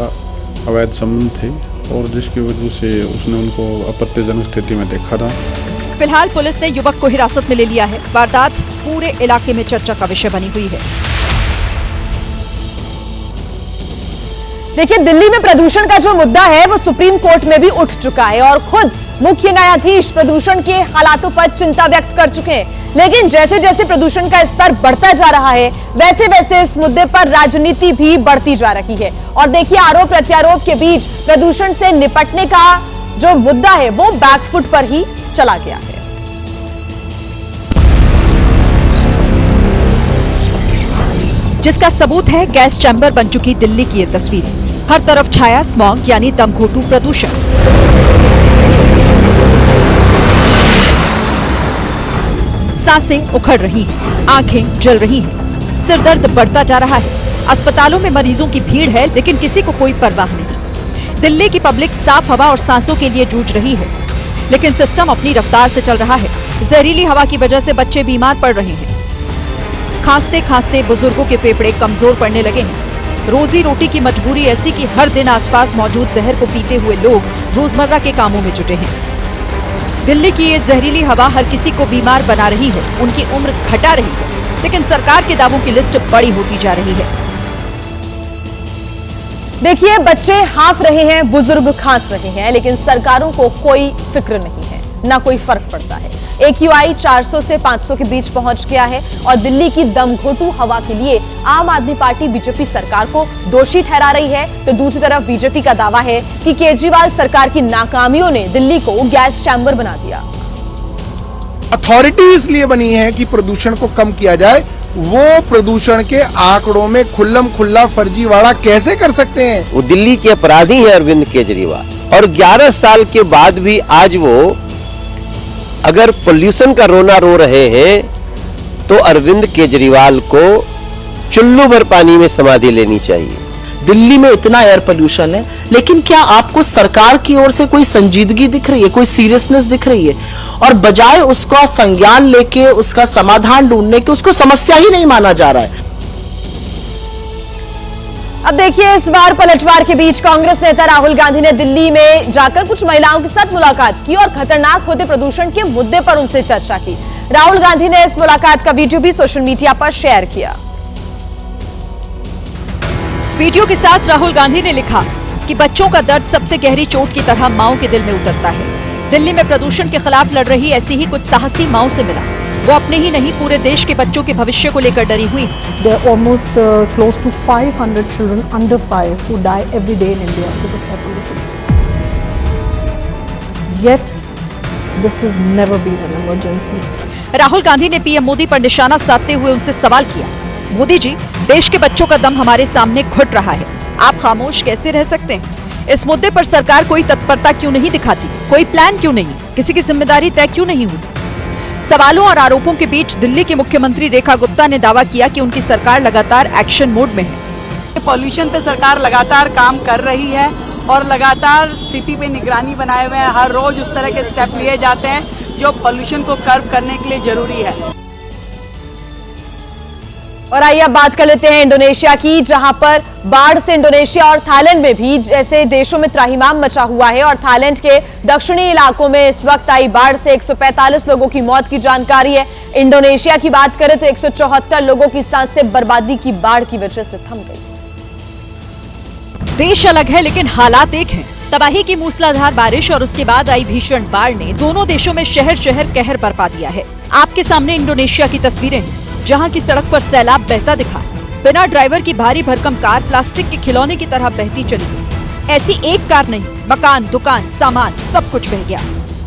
Speaker 12: अवैध संबंध थे और जिसकी वजह से उसने उनको आपत्तिजनक स्थिति में देखा था।
Speaker 10: फिलहाल पुलिस ने युवक को हिरासत में ले लिया है। वारदात पूरे इलाके में चर्चा का विषय बनी हुई है।
Speaker 2: देखिए, दिल्ली में प्रदूषण का जो मुद्दा है वो सुप्रीम कोर्ट में भी उठ चुका है और खुद मुख्य न्यायाधीश प्रदूषण के हालातों पर चिंता व्यक्त कर चुके हैं। लेकिन जैसे जैसे प्रदूषण का स्तर बढ़ता जा रहा है वैसे वैसे इस मुद्दे पर राजनीति भी बढ़ती जा रही है। और देखिए, आरोप प्रत्यारोप के बीच प्रदूषण से निपटने का जो मुद्दा है वो बैकफुट पर ही चला गया है।
Speaker 10: जिसका सबूत है गैस चैम्बर बन चुकी दिल्ली की ये तस्वीरें। हर तरफ छाया स्मॉग यानी दमघोटू प्रदूषण। सांसें उखड़ रही हैं, आंखें जल रही हैं, सिर दर्द बढ़ता जा रहा है। अस्पतालों में मरीजों की भीड़ है लेकिन किसी को कोई परवाह नहीं। दिल्ली की पब्लिक साफ हवा और सांसों के लिए जूझ रही है, लेकिन सिस्टम अपनी रफ्तार से चल रहा है। जहरीली हवा की वजह से बच्चे बीमार पड़ रहे हैं। खांसते खांसते बुजुर्गों के फेफड़े कमजोर पड़ने लगे हैं। रोजी रोटी की मजबूरी ऐसी कि हर दिन आसपास मौजूद जहर को पीते हुए लोग रोजमर्रा के कामों में जुटे हैं। दिल्ली की ये जहरीली हवा हर किसी को बीमार बना रही है, उनकी उम्र घटा रही है, लेकिन सरकार के दावों की लिस्ट बड़ी होती जा रही है।
Speaker 2: देखिए, बच्चे हाफ रहे हैं, बुजुर्ग खांस रहे हैं, लेकिन सरकारों को कोई फिक्र नहीं है, ना कोई फर्क पड़ता है। AQI 400 से 500 के बीच पहुंच गया है और दिल्ली की दमघोटू हवा के लिए आम आदमी पार्टी बीजेपी सरकार को दोषी ठहरा रही है। तो दूसरी तरफ बीजेपी का दावा है कि केजरीवाल सरकार की नाकामियों ने दिल्ली को गैस चैम्बर बना दिया।
Speaker 13: अथॉरिटी इसलिए बनी है कि प्रदूषण को कम किया जाए, वो प्रदूषण के आंकड़ों में खुल्लम खुल्ला फर्जीवाड़ा कैसे कर सकते हैं?
Speaker 14: वो दिल्ली के अपराधी है अरविंद केजरीवाल, और 11 साल के बाद भी आज वो अगर पोल्यूशन का रोना रो रहे हैं तो अरविंद केजरीवाल को चुल्लू भर पानी में समाधि लेनी चाहिए।
Speaker 15: दिल्ली में इतना एयर पोल्यूशन है, लेकिन क्या आपको सरकार की ओर से कोई संजीदगी दिख रही है, कोई सीरियसनेस दिख रही है? और बजाय उसका संज्ञान लेके उसका समाधान ढूंढने के उसको समस्या ही नहीं माना जा रहा है।
Speaker 2: अब देखिए, इस बार पलटवार के बीच कांग्रेस नेता राहुल गांधी ने दिल्ली में जाकर कुछ महिलाओं के साथ मुलाकात की और खतरनाक होते प्रदूषण के मुद्दे पर उनसे चर्चा की। राहुल गांधी ने इस मुलाकात का वीडियो भी सोशल मीडिया पर शेयर किया।
Speaker 10: वीडियो के साथ राहुल गांधी ने लिखा कि बच्चों का दर्द सबसे गहरी चोट की तरह माओं के दिल में उतरता है। दिल्ली में प्रदूषण के खिलाफ लड़ रही ऐसी ही कुछ साहसी माओं से मिला। वो अपने ही नहीं पूरे देश के बच्चों के भविष्य को लेकर डरी हुई।
Speaker 16: There are almost close to 500 children under 5 who die every day in India because of air pollution. Yet, this has never been an emergency.
Speaker 10: Rahul Gandhi ने पीएम मोदी पर निशाना साधते हुए उनसे सवाल किया, मोदी जी, देश के बच्चों का दम हमारे सामने घुट रहा है, आप खामोश कैसे रह सकते हैं? इस मुद्दे पर सरकार कोई तत्परता क्यों नहीं दिखाती? कोई प्लान क्यों नहीं? किसी की जिम्मेदारी तय क्यों नहीं हुई? सवालों और आरोपों के बीच दिल्ली की मुख्यमंत्री रेखा गुप्ता ने दावा किया कि उनकी सरकार लगातार एक्शन मोड में है।
Speaker 17: पॉल्यूशन पे सरकार लगातार काम कर रही है और लगातार स्थिति पे निगरानी बनाए हुए हैं। हर रोज उस तरह के स्टेप लिए जाते हैं जो पॉल्यूशन को कर्व करने के लिए जरूरी है।
Speaker 2: और आइए अब बात कर लेते हैं इंडोनेशिया की, जहां पर बाढ़ से इंडोनेशिया और थाईलैंड में भी जैसे देशों में त्राहिमाम मचा हुआ है। और थाईलैंड के दक्षिणी इलाकों में इस वक्त आई बाढ़ से 145 लोगों की मौत की जानकारी है। इंडोनेशिया की बात करें तो 174 लोगों की सांसें बर्बादी की बाढ़ की वजह से थम गई।
Speaker 10: देश अलग है लेकिन हालात एक हैं। तबाही की मूसलाधार बारिश और उसके बाद आई भीषण बाढ़ ने दोनों देशों में शहर शहर कहर बरपा दिया है। आपके सामने इंडोनेशिया की तस्वीरें हैं, जहां की सड़क पर सैलाब बहता दिखा। बिना ड्राइवर की भारी भरकम कार प्लास्टिक के खिलौने की तरह बहती चली गई। ऐसी एक कार नहीं, मकान, दुकान, सामान सब कुछ बह गया।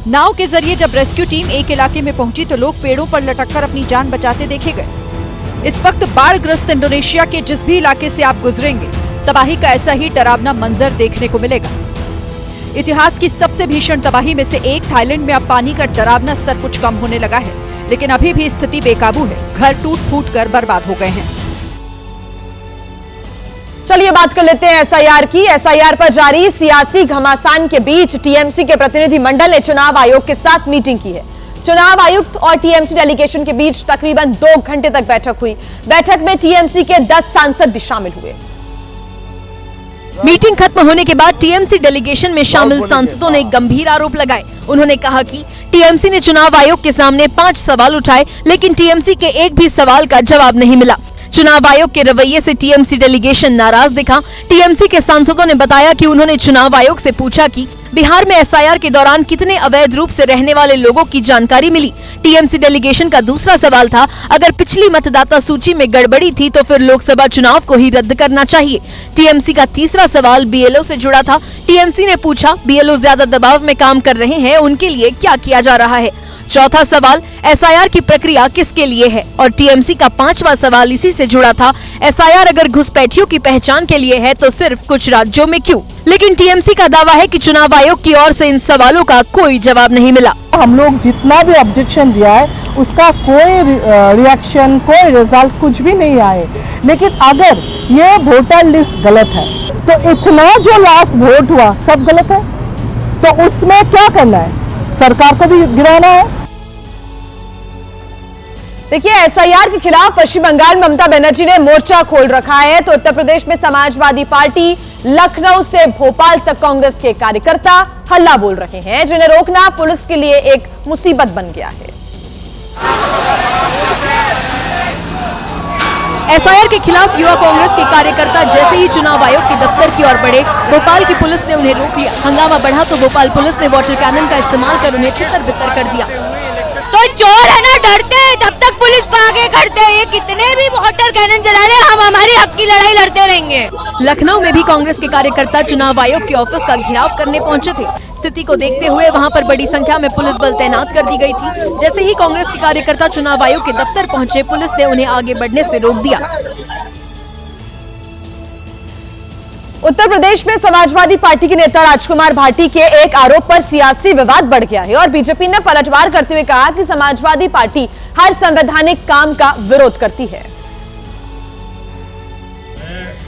Speaker 10: नाव के जरिए जब रेस्क्यू टीम एक इलाके में पहुंची तो लोग पेड़ों पर लटककर अपनी जान बचाते देखे गए। इस वक्त बाढ़ग्रस्त इंडोनेशिया के जिस भी इलाके से आप गुजरेंगे, तबाही का ऐसा ही डरावना मंजर देखने को मिलेगा। इतिहास की सबसे भीषण तबाही में से एक थाईलैंड में अब पानी का डरावना स्तर कुछ कम होने लगा है, लेकिन अभी भी स्थिति बेकाबू है। घर टूट फूट कर बर्बाद हो गए हैं।
Speaker 2: चलिए बात कर लेते हैं एसआईआर की। एसआईआर पर जारी सियासी घमासान के बीच टीएमसी के प्रतिनिधि मंडल ने चुनाव आयोग के साथ मीटिंग की है। चुनाव आयुक्त और टीएमसी डेलीगेशन के बीच तकरीबन 2 घंटे तक बैठक हुई। बैठक में टीएमसी के 10 सांसद भी शामिल हुए।
Speaker 18: मीटिंग खत्म होने के बाद टीएमसी डेलीगेशन में शामिल सांसदों ने गंभीर आरोप लगाए। उन्होंने कहा कि टीएमसी ने चुनाव आयोग के सामने 5 सवाल उठाए, लेकिन टीएमसी के एक भी सवाल का जवाब नहीं मिला। चुनाव आयोग के रवैये से टीएमसी डेलीगेशन नाराज दिखा। टीएमसी के सांसदों ने बताया कि उन्होंने चुनाव आयोग से पूछा कि बिहार में एसआईआर के दौरान कितने अवैध रूप से रहने वाले लोगों की जानकारी मिली। टीएमसी डेलीगेशन का दूसरा सवाल था, अगर पिछली मतदाता सूची में गड़बड़ी थी तो फिर लोकसभा चुनाव को ही रद्द करना चाहिए। टीएमसी का तीसरा सवाल बीएलओ से जुड़ा था। टीएमसी ने पूछा, बीएलओ ज्यादा दबाव में काम कर रहे हैं, उनके लिए क्या किया जा रहा है। चौथा सवाल, एसआईआर की प्रक्रिया किसके लिए है। और टीएमसी का पांचवा सवाल इसी से जुड़ा था, एसआईआर अगर घुसपैठियों की पहचान के लिए है तो सिर्फ कुछ राज्यों में क्यों। लेकिन टीएमसी का दावा है कि चुनाव आयोग की ओर से इन सवालों का कोई जवाब नहीं मिला।
Speaker 16: हम लोग जितना भी ऑब्जेक्शन दिया है उसका कोई रिएक्शन, कोई रिजल्ट कुछ भी नहीं आए। लेकिन अगर ये वोटर लिस्ट गलत है तो इतना जो लास्ट वोट हुआ सब गलत है, तो उसमें क्या करना है, सरकार को भी गिराना है।
Speaker 2: देखिए, एसआईआर के खिलाफ पश्चिम बंगाल में ममता बनर्जी ने मोर्चा खोल रखा है, तो उत्तर प्रदेश में समाजवादी पार्टी, लखनऊ से भोपाल तक कांग्रेस के कार्यकर्ता हल्ला बोल रहे हैं, जिन्हें रोकना पुलिस के लिए एक मुसीबत बन गया है।
Speaker 18: एसआईआर के खिलाफ युवा कांग्रेस के कार्यकर्ता जैसे ही चुनाव आयोग के दफ्तर की ओर बढ़े, भोपाल की पुलिस ने उन्हें रोक लिया। हंगामा बढ़ा तो भोपाल पुलिस ने वाटर कैनन का इस्तेमाल कर उन्हें तितर-बितर कर दिया।
Speaker 19: तो चोर है ना, डरते हैं तब तक पुलिस को आगे करते हैं। ये कितने भी वाटर कैनन चला ले, हम हमारी हक की लड़ाई लड़ते रहेंगे।
Speaker 18: लखनऊ में भी कांग्रेस के कार्यकर्ता चुनाव आयोग के ऑफिस का घेराव करने पहुंचे थे। स्थिति को देखते हुए वहां पर बड़ी संख्या में पुलिस बल तैनात कर दी गई थी। जैसे ही कांग्रेस के कार्यकर्ता चुनाव आयोग के दफ्तर पहुंचे, पुलिस ने उन्हें आगे बढ़ने से रोक दिया।
Speaker 2: उत्तर प्रदेश में समाजवादी पार्टी के नेता राजकुमार भाटी के एक आरोप पर सियासी विवाद बढ़ गया है और बीजेपी ने पलटवार करते हुए कहा कि समाजवादी पार्टी हर संवैधानिक काम का विरोध करती है।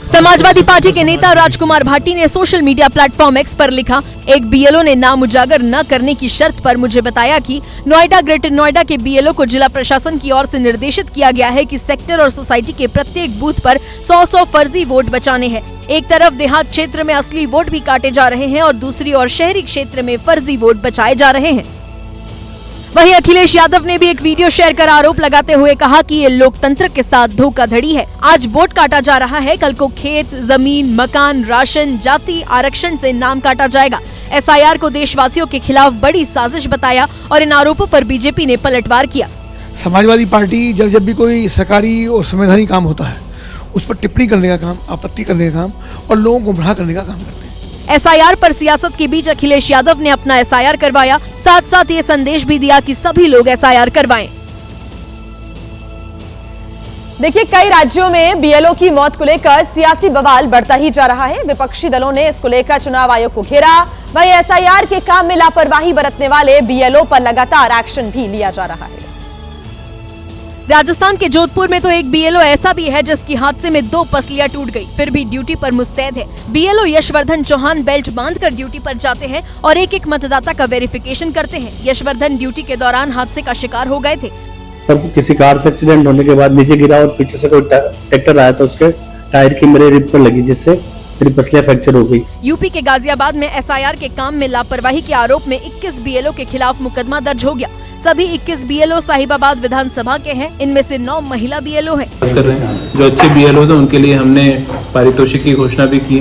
Speaker 18: समाजवादी पार्टी के नेता राजकुमार भाटी ने सोशल मीडिया प्लेटफॉर्म एक्स पर लिखा, एक बीएलओ ने नाम उजागर न करने की शर्त पर मुझे बताया कि नोएडा ग्रेटर नोएडा के बीएलओ को जिला प्रशासन की ओर से निर्देशित किया गया है कि सेक्टर और सोसाइटी के प्रत्येक बूथ पर 100 फर्जी वोट बचाने हैं। एक तरफ देहात क्षेत्र में असली वोट भी काटे जा रहे हैं और दूसरी ओर शहरी क्षेत्र में फर्जी वोट बचाए जा रहे हैं। वहीं अखिलेश यादव ने भी एक वीडियो शेयर कर आरोप लगाते हुए कहा कि ये लोकतंत्र के साथ धोखाधड़ी है। आज वोट काटा जा रहा है, कल को खेत, जमीन, मकान, राशन, जाति आरक्षण से नाम काटा जाएगा। एसआईआर को देशवासियों के खिलाफ बड़ी साजिश बताया और इन आरोपों पर बीजेपी ने पलटवार किया।
Speaker 13: समाजवादी पार्टी जब भी कोई सरकारी और संवैधानिक काम होता है उस पर टिप्पणी करने का काम, आपत्ति करने का काम और लोगों को गुमराह करने का काम करते हैं।
Speaker 18: एसआईआर पर सियासत के बीच अखिलेश यादव ने अपना एसआईआर करवाया, साथ साथ ये संदेश भी दिया कि सभी लोग एसआईआर करवाएं।
Speaker 2: देखिए, कई राज्यों में बीएलओ की मौत को लेकर सियासी बवाल बढ़ता ही जा रहा है। विपक्षी दलों ने इसको लेकर चुनाव आयोग को घेरा। वहीं एसआईआर के काम में लापरवाही बरतने वाले बीएलओ पर लगातार एक्शन भी लिया जा रहा है।
Speaker 18: राजस्थान के जोधपुर में तो एक बीएलओ ऐसा भी है जिसकी हादसे में 2 पसलियां टूट गई, फिर भी ड्यूटी पर मुस्तैद है। बीएलओ यशवर्धन चौहान बेल्ट बांधकर ड्यूटी पर जाते हैं और एक एक मतदाता का वेरिफिकेशन करते हैं। यशवर्धन ड्यूटी के दौरान हादसे का शिकार हो गए थे।
Speaker 20: तब किसी कार से एक्सीडेंट होने के बाद नीचे गिरा और पीछे से कोई ट्रैक्टर आया तो उसके टायर की मेरे रिब पर लगी, जिससे मेरी पसलियां फ्रैक्चर हो गई।
Speaker 18: यूपी के गाजियाबाद में एसआईआर के काम में लापरवाही के आरोप में 21 बीएलओ के खिलाफ मुकदमा दर्ज हो गया। सभी 21 बीएलओ साहिबाबाद विधानसभा के हैं। इनमें से 9 महिला बीएलओ हैं।
Speaker 21: जो अच्छे बीएलओ हैं उनके लिए हमने पारितोषिक की घोषणा भी की।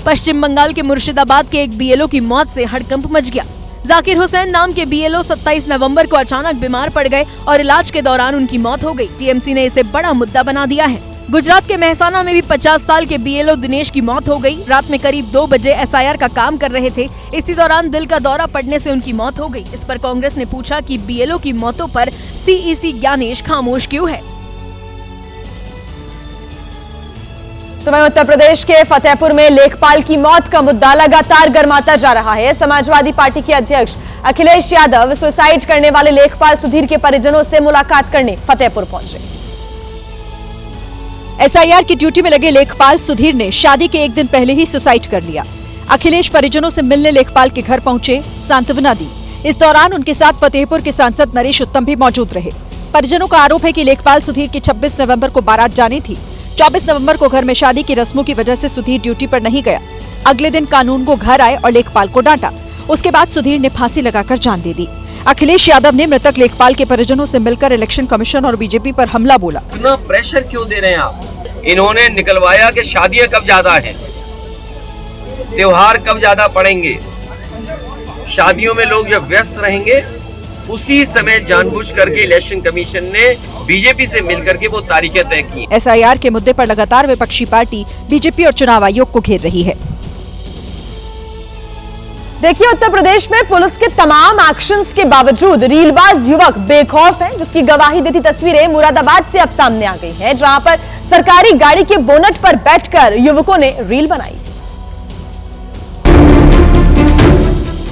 Speaker 18: पश्चिम बंगाल के मुर्शिदाबाद के एक बीएलओ की मौत से हड़कंप मच गया। जाकिर हुसैन नाम के बीएलओ 27 नवंबर को अचानक बीमार पड़ गए और इलाज के दौरान उनकी मौत हो गई। टीएमसी ने इसे बड़ा मुद्दा बना दिया है। गुजरात के मेहसाना में भी 50 साल के बीएलओ दिनेश की मौत हो गई। रात में करीब 2 बजे एसआईआर का काम कर रहे थे। इसी दौरान दिल का दौरा पड़ने से उनकी मौत हो गई। इस पर कांग्रेस ने पूछा कि बीएलओ की मौतों पर सीईसी ज्ञानेश खामोश क्यों है।
Speaker 2: तो वहीं उत्तर प्रदेश के फतेहपुर में लेखपाल की मौत का मुद्दा लगातार गर्माता जा रहा है। समाजवादी पार्टी के अध्यक्ष अखिलेश यादव सुसाइड करने वाले लेखपाल सुधीर के परिजनों से मुलाकात करने फतेहपुर पहुंचे।
Speaker 10: एसआईआर की ड्यूटी में लगे लेखपाल सुधीर ने शादी के एक दिन पहले ही सुसाइड कर लिया। अखिलेश परिजनों से मिलने लेखपाल के घर पहुंचे, सांत्वना दी। इस दौरान उनके साथ फतेहपुर के सांसद नरेश उत्तम भी मौजूद रहे। परिजनों का आरोप है कि लेखपाल सुधीर की 26 नवंबर को बारात जानी थी। 24 नवंबर को घर में शादी की रस्मों की वजह से सुधीर ड्यूटी पर नहीं गया। अगले दिन कानून को घर आए और लेखपाल को डांटा। उसके बाद सुधीर ने फांसी लगाकर जान दे दी। अखिलेश यादव ने मृतक लेखपाल के परिजनों से मिलकर इलेक्शन कमीशन और बीजेपी पर हमला बोला।
Speaker 14: इतना प्रेशर क्यों दे रहे हैं आप? इन्होंने निकलवाया कि शादियां कब ज्यादा हैं, त्योहार कब ज्यादा पड़ेंगे, शादियों में लोग जब व्यस्त रहेंगे उसी समय जानबूझ करके इलेक्शन कमीशन ने बीजेपी से मिलकर के वो तारीखें तय की।
Speaker 10: SIR के मुद्दे पर लगातार विपक्षी पार्टी बीजेपी और चुनाव आयोग को घेर रही है।
Speaker 2: देखिए, उत्तर प्रदेश में पुलिस के तमाम एक्शंस के बावजूद रीलबाज युवक बेखौफ हैं, जिसकी गवाही देती तस्वीरें मुरादाबाद से अब सामने आ गई हैं, जहां पर सरकारी गाड़ी के बोनट पर बैठकर युवकों ने रील बनाई।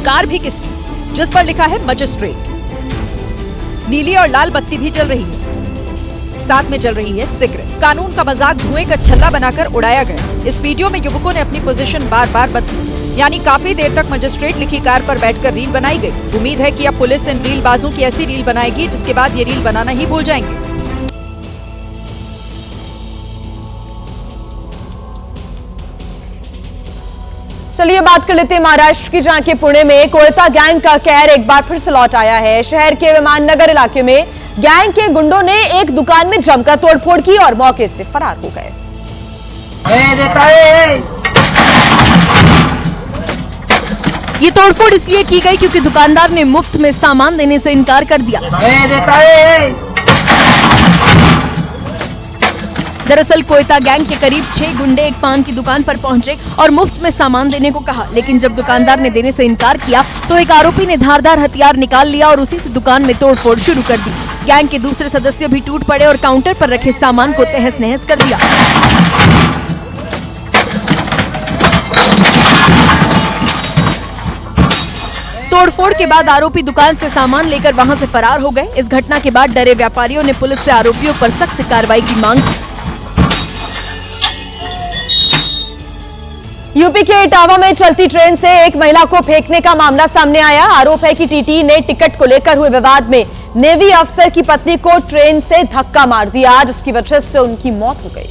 Speaker 10: कार भी किसकी, जिस पर लिखा है मजिस्ट्रेट। नीली और लाल बत्ती भी जल रही है, साथ में जल रही है सिगरेट। कानून का मजाक धुएं का छल्ला बनाकर उड़ाया गया। इस वीडियो में युवकों ने अपनी पोजीशन बार बार बदली, यानी काफी देर तक मजिस्ट्रेट लिखी कार पर बैठकर रील बनाई गई। उम्मीद है कि अब पुलिस इन रीलबाजों की ऐसी रील बनाएगी जिसके बाद ये रील बनाना ही भूल जाएंगे।
Speaker 2: चलिए बात कर लेते हैं महाराष्ट्र की, जहां के पुणे में कोयता गैंग का कहर एक बार फिर से लौट आया है। शहर के विमान नगर इलाके में गैंग के गुंडों ने एक दुकान में जमकर तोड़फोड़ की और मौके से फरार हो गए।
Speaker 18: ये तोड़फोड़ इसलिए की गई क्योंकि दुकानदार ने मुफ्त में सामान देने से इनकार कर दिया। दरअसल कोयता गैंग के करीब 6 गुंडे एक पान की दुकान पर पहुंचे और मुफ्त में सामान देने को कहा, लेकिन जब दुकानदार ने देने से इनकार किया तो एक आरोपी ने धारदार हथियार निकाल लिया और उसी से दुकान में तोड़फोड़ शुरू कर दी। गैंग के दूसरे सदस्य भी टूट पड़े और काउंटर पर रखे सामान को तहस नहस कर दिया। तोड़फोड़ के बाद आरोपी दुकान से सामान लेकर वहां से फरार हो गए। इस घटना के बाद डरे व्यापारियों ने पुलिस से आरोपियों पर सख्त कार्रवाई की मांग की।
Speaker 2: यूपी के इटावा में चलती ट्रेन से एक महिला को फेंकने का मामला सामने आया। आरोप है कि टीटी ने टिकट को लेकर हुए विवाद में नेवी अफसर की पत्नी को ट्रेन से धक्का मार दिया, जिसकी वजह से उनकी मौत हो गई।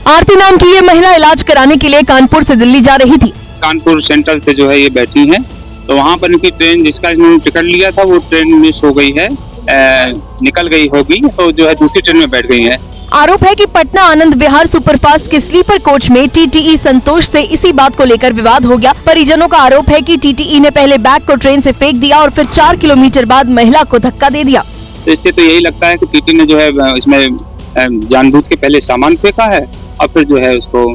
Speaker 18: आरती नाम की ये महिला इलाज कराने के लिए कानपुर से दिल्ली जा रही थी।
Speaker 1: कानपुर सेंट्रल से जो है ये बैठी हैं, तो वहाँ पर इनकी ट्रेन जिसका इन्होंने टिकट लिया था वो ट्रेन मिस हो गई है, निकल गई होगी, तो जो है दूसरी ट्रेन में बैठ गई है।
Speaker 18: आरोप है कि पटना आनंद विहार सुपरफास्ट के स्लीपर कोच में टीटीई संतोष से इसी बात को लेकर विवाद हो गया। परिजनों का आरोप है कि टीटीई ने पहले बैग को ट्रेन से फेंक दिया और फिर 4 किलोमीटर बाद महिला को धक्का दे दिया।
Speaker 1: तो इससे तो यही लगता है कि टीटी ने जो है इसमें जानबूझ के पहले सामान फेंका है और फिर जो है उसको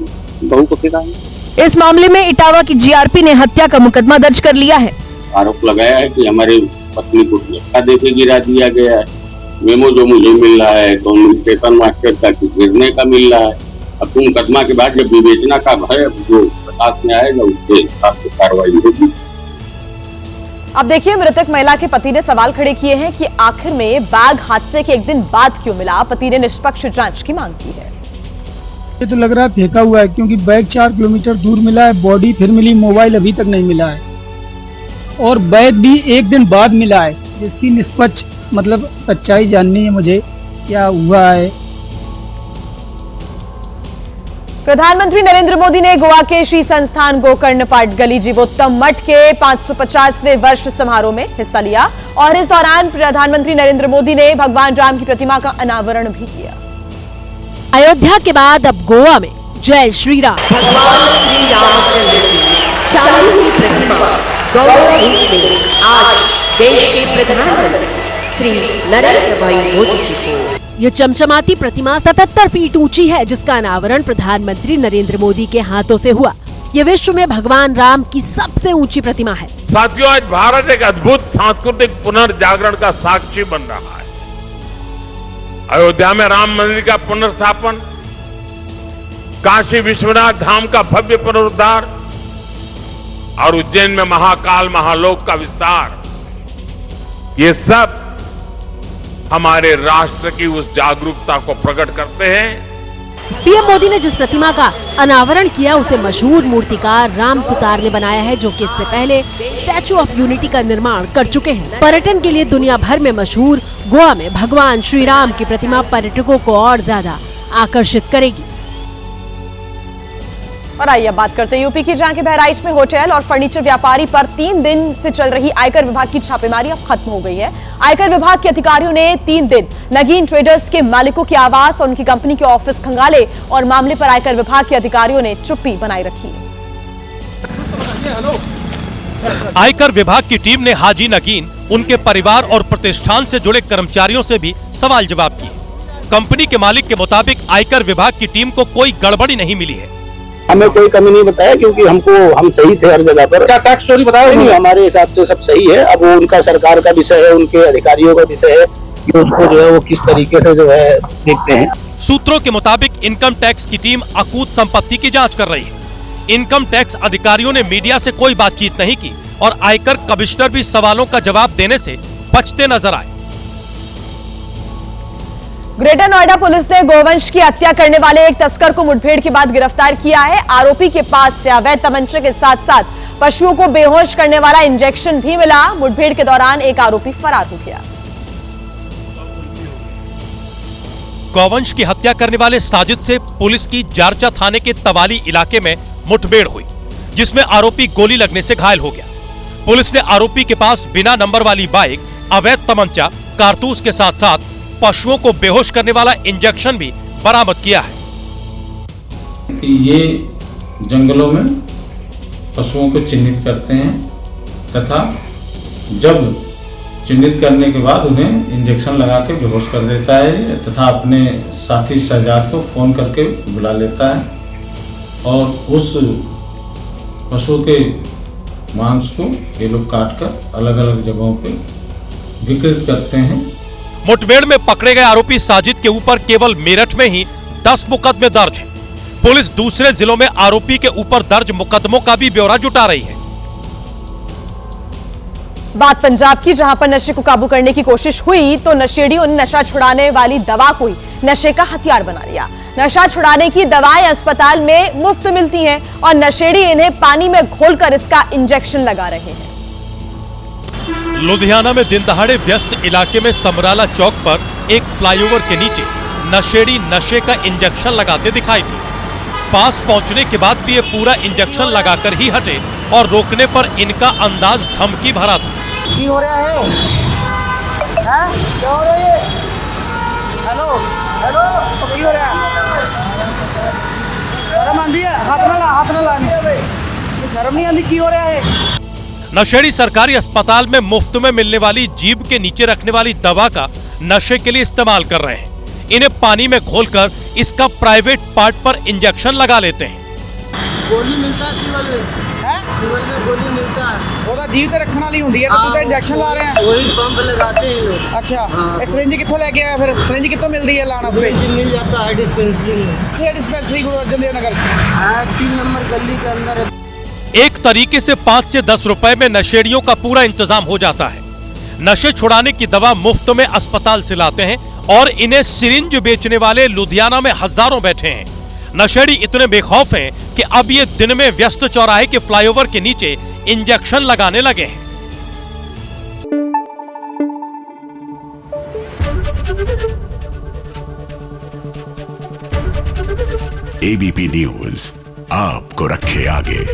Speaker 1: बहू को फेंका है।
Speaker 18: इस मामले में इटावा की जीआरपी ने हत्या का मुकदमा दर्ज कर लिया है।
Speaker 22: आरोप लगाया है कि हमारी पत्नी को धक्का देके गिरा दिया गया है। मेमो जो मुझे मिल रहा है तो पेपर मास्टर का गिरने का मिल रहा है। अब मुकदमा के बाद जब विवेचना का भय जो प्रकाश में आएगा उसके हिसाब से कार्रवाई होगी।
Speaker 2: अब देखिए, मृतक महिला के पति ने सवाल खड़े किए हैं कि आखिर में बैग हादसे के एक दिन बाद क्यों मिला। पति ने निष्पक्ष जांच की मांग की है।
Speaker 23: ये तो लग रहा है फेंका हुआ है, क्योंकि बैग 4 किलोमीटर दूर मिला है, बॉडी फिर मिली, मोबाइल अभी तक नहीं मिला है और बैग भी एक दिन बाद मिला है, जिसकी निष्पक्ष मतलब सच्चाई जाननी है मुझे, क्या हुआ है।
Speaker 2: प्रधानमंत्री नरेंद्र मोदी ने गोवा के श्री संस्थान गोकर्णपाट गली जीवोत्तम मठ के 550वें वर्ष समारोह में हिस्सा लिया और इस दौरान प्रधानमंत्री नरेंद्र मोदी ने भगवान राम की प्रतिमा का अनावरण भी किया।
Speaker 18: अयोध्या के बाद अब गोवा में जय श्री राम।
Speaker 24: भगवान श्री रामचंद्र की चांदनी प्रतिमा गौरव रूप में आज देश के प्रधानमंत्री श्री नरेंद्र भाई मोदी जी को
Speaker 18: ये चमचमाती प्रतिमा 77 फीट ऊंची है, जिसका अनावरण प्रधानमंत्री नरेंद्र मोदी के हाथों से हुआ। ये विश्व में भगवान राम की सबसे ऊंची प्रतिमा है।
Speaker 25: साथियों, आज भारत एक अद्भुत सांस्कृतिक पुनर्जागरण का साक्षी बन रहा है। अयोध्या में राम मंदिर का पुनर्स्थापन, काशी विश्वनाथ धाम का भव्य पुनरुद्धार और उज्जैन में महाकाल महालोक का विस्तार, ये सब हमारे राष्ट्र की उस जागरूकता को प्रकट करते हैं।
Speaker 18: पीएम मोदी ने जिस प्रतिमा का अनावरण किया उसे मशहूर मूर्तिकार राम सुतार ने बनाया है, जो कि इससे पहले स्टैचू ऑफ यूनिटी का निर्माण कर चुके हैं। पर्यटन के लिए दुनिया भर में मशहूर गोवा में भगवान श्री राम की प्रतिमा पर्यटकों को और ज्यादा आकर्षित करेगी।
Speaker 2: और आइए अब बात करते हैं यूपी की, जहां के बहराइच में होटल और फर्नीचर व्यापारी पर 3 दिन से चल रही आयकर विभाग की छापेमारी अब खत्म हो गई है। आयकर विभाग के अधिकारियों ने 3 दिन नगीन ट्रेडर्स के मालिकों के आवास और उनकी कंपनी के ऑफिस खंगाले और मामले पर आयकर विभाग के अधिकारियों ने चुप्पी बनाए रखी।
Speaker 5: आयकर विभाग की टीम ने हाजी नगीन, उनके परिवार और प्रतिष्ठान से जुड़े कर्मचारियों से भी सवाल जवाब किए। कंपनी के मालिक के मुताबिक आयकर विभाग की टीम को कोई गड़बड़ी नहीं मिली है।
Speaker 3: हमें कोई कमी नहीं बताया क्योंकि हम सही थे हर जगह पर। क्या टैक्स चोरी बताया? नहीं, हमारे हिसाब से सब सही है। अब वो उनका सरकार का विषय है, उनके अधिकारियों का विषय है कि उसको जो है वो किस तरीके से जो है देखते हैं।
Speaker 5: सूत्रों के मुताबिक इनकम टैक्स की टीम अकूत संपत्ति की जांच कर रही है। इनकम टैक्स अधिकारियों ने मीडिया से कोई बातचीत नहीं की और आयकर कमिश्नर भी सवालों का जवाब देने से बचते नजर आए।
Speaker 2: ग्रेटर नोएडा पुलिस ने गोवंश की हत्या करने वाले एक तस्कर को मुठभेड़ के बाद गिरफ्तार किया है। आरोपी के पास से अवैध तमंचे के साथ साथ पशुओं को बेहोश करने वाला इंजेक्शन भी मिला। मुठभेड़ के दौरान एक आरोपी फरार हो गया।
Speaker 5: गोवंश की हत्या करने वाले साजिद से पुलिस की जारचा थाने के तवाली इलाके में मुठभेड़ हुई, जिसमें आरोपी गोली लगने से घायल हो गया। पुलिस ने आरोपी के पास बिना नंबर वाली बाइक, अवैध तमंचा, कारतूस के साथ साथ पशुओं को बेहोश करने वाला इंजेक्शन भी बरामद किया है।
Speaker 4: कि ये जंगलों में पशुओं को चिन्हित करते हैं तथा जब चिन्हित करने के बाद उन्हें इंजेक्शन लगा के बेहोश कर देता है तथा अपने साथी शहजाद को फोन करके बुला लेता है और उस पशु के मांस को ये लोग काट कर अलग अलग जगहों पे विक्रित करते हैं।
Speaker 5: मुठभेड़ में पकड़े गए आरोपी साजिद के ऊपर केवल मेरठ में ही 10 मुकदमे दर्ज हैं। पुलिस दूसरे जिलों में आरोपी के ऊपर दर्ज मुकदमों का भी ब्यौरा जुटा रही है।
Speaker 2: बात पंजाब की, जहां पर नशे को काबू करने की कोशिश हुई तो नशेड़ियों ने नशा छुड़ाने वाली दवा को ही नशे का हथियार बना लिया। नशा छुड़ाने की दवाएं अस्पताल में मुफ्त मिलती हैं और नशेड़ी इन्हें पानी में घोलकर इसका इंजेक्शन लगा रहे हैं।
Speaker 5: लुधियाना में दिन दहाड़े व्यस्त इलाके में समराला चौक पर एक फ्लाईओवर के नीचे नशेड़ी नशे का इंजेक्शन लगाते दिखाई दिए। पास पहुंचने के बाद भी ये पूरा इंजेक्शन लगाकर ही हटे और रोकने पर इनका अंदाज धमकी भरा था।
Speaker 6: हो रहा है? क्या हो रहा है? हेलो हेलो, की हो रहा है? शर्म आंदी है? हाथ ना लाने। शर्म नहीं आंदी? की हो रहा है?
Speaker 5: नशेड़ी सरकारी अस्पताल में मुफ्त में मिलने वाली जीभ के नीचे रखने वाली दवा का नशे के लिए इस्तेमाल कर रहे हैं। इन्हें पानी में घोलकर इसका प्राइवेट पार्ट पर इंजेक्शन लगा लेते हैं।
Speaker 6: गोली मिलता है सिविल में? सिविल में गोली मिलता है। वो जीभ ते रखने वाली होती है तो तू तो इंजेक्शन ला रहे हैं? वही पंप लगाते हैं लोग। अच्छा, एक सिरिंज कित्थों लेके आया फिर? सिरिंज कित्थों मिलती है लाना से? मिल जाता है डिस्पेंसरी में। ये डिस्पेंसरी गुरु अर्जन देव नगर से 3 नंबर गली के अंदर है।
Speaker 5: एक तरीके से 5 से 10 रुपए में नशेड़ियों का पूरा इंतजाम हो जाता है। नशे छुड़ाने की दवा मुफ्त में अस्पताल से लाते हैं और इन्हें सिरिंज बेचने वाले लुधियाना में हजारों बैठे हैं। नशेड़ी इतने बेखौफ हैं कि अब ये दिन में व्यस्त चौराहे के फ्लाईओवर के नीचे इंजेक्शन लगाने लगे हैं।
Speaker 7: एबीपी न्यूज आपको रखे आगे।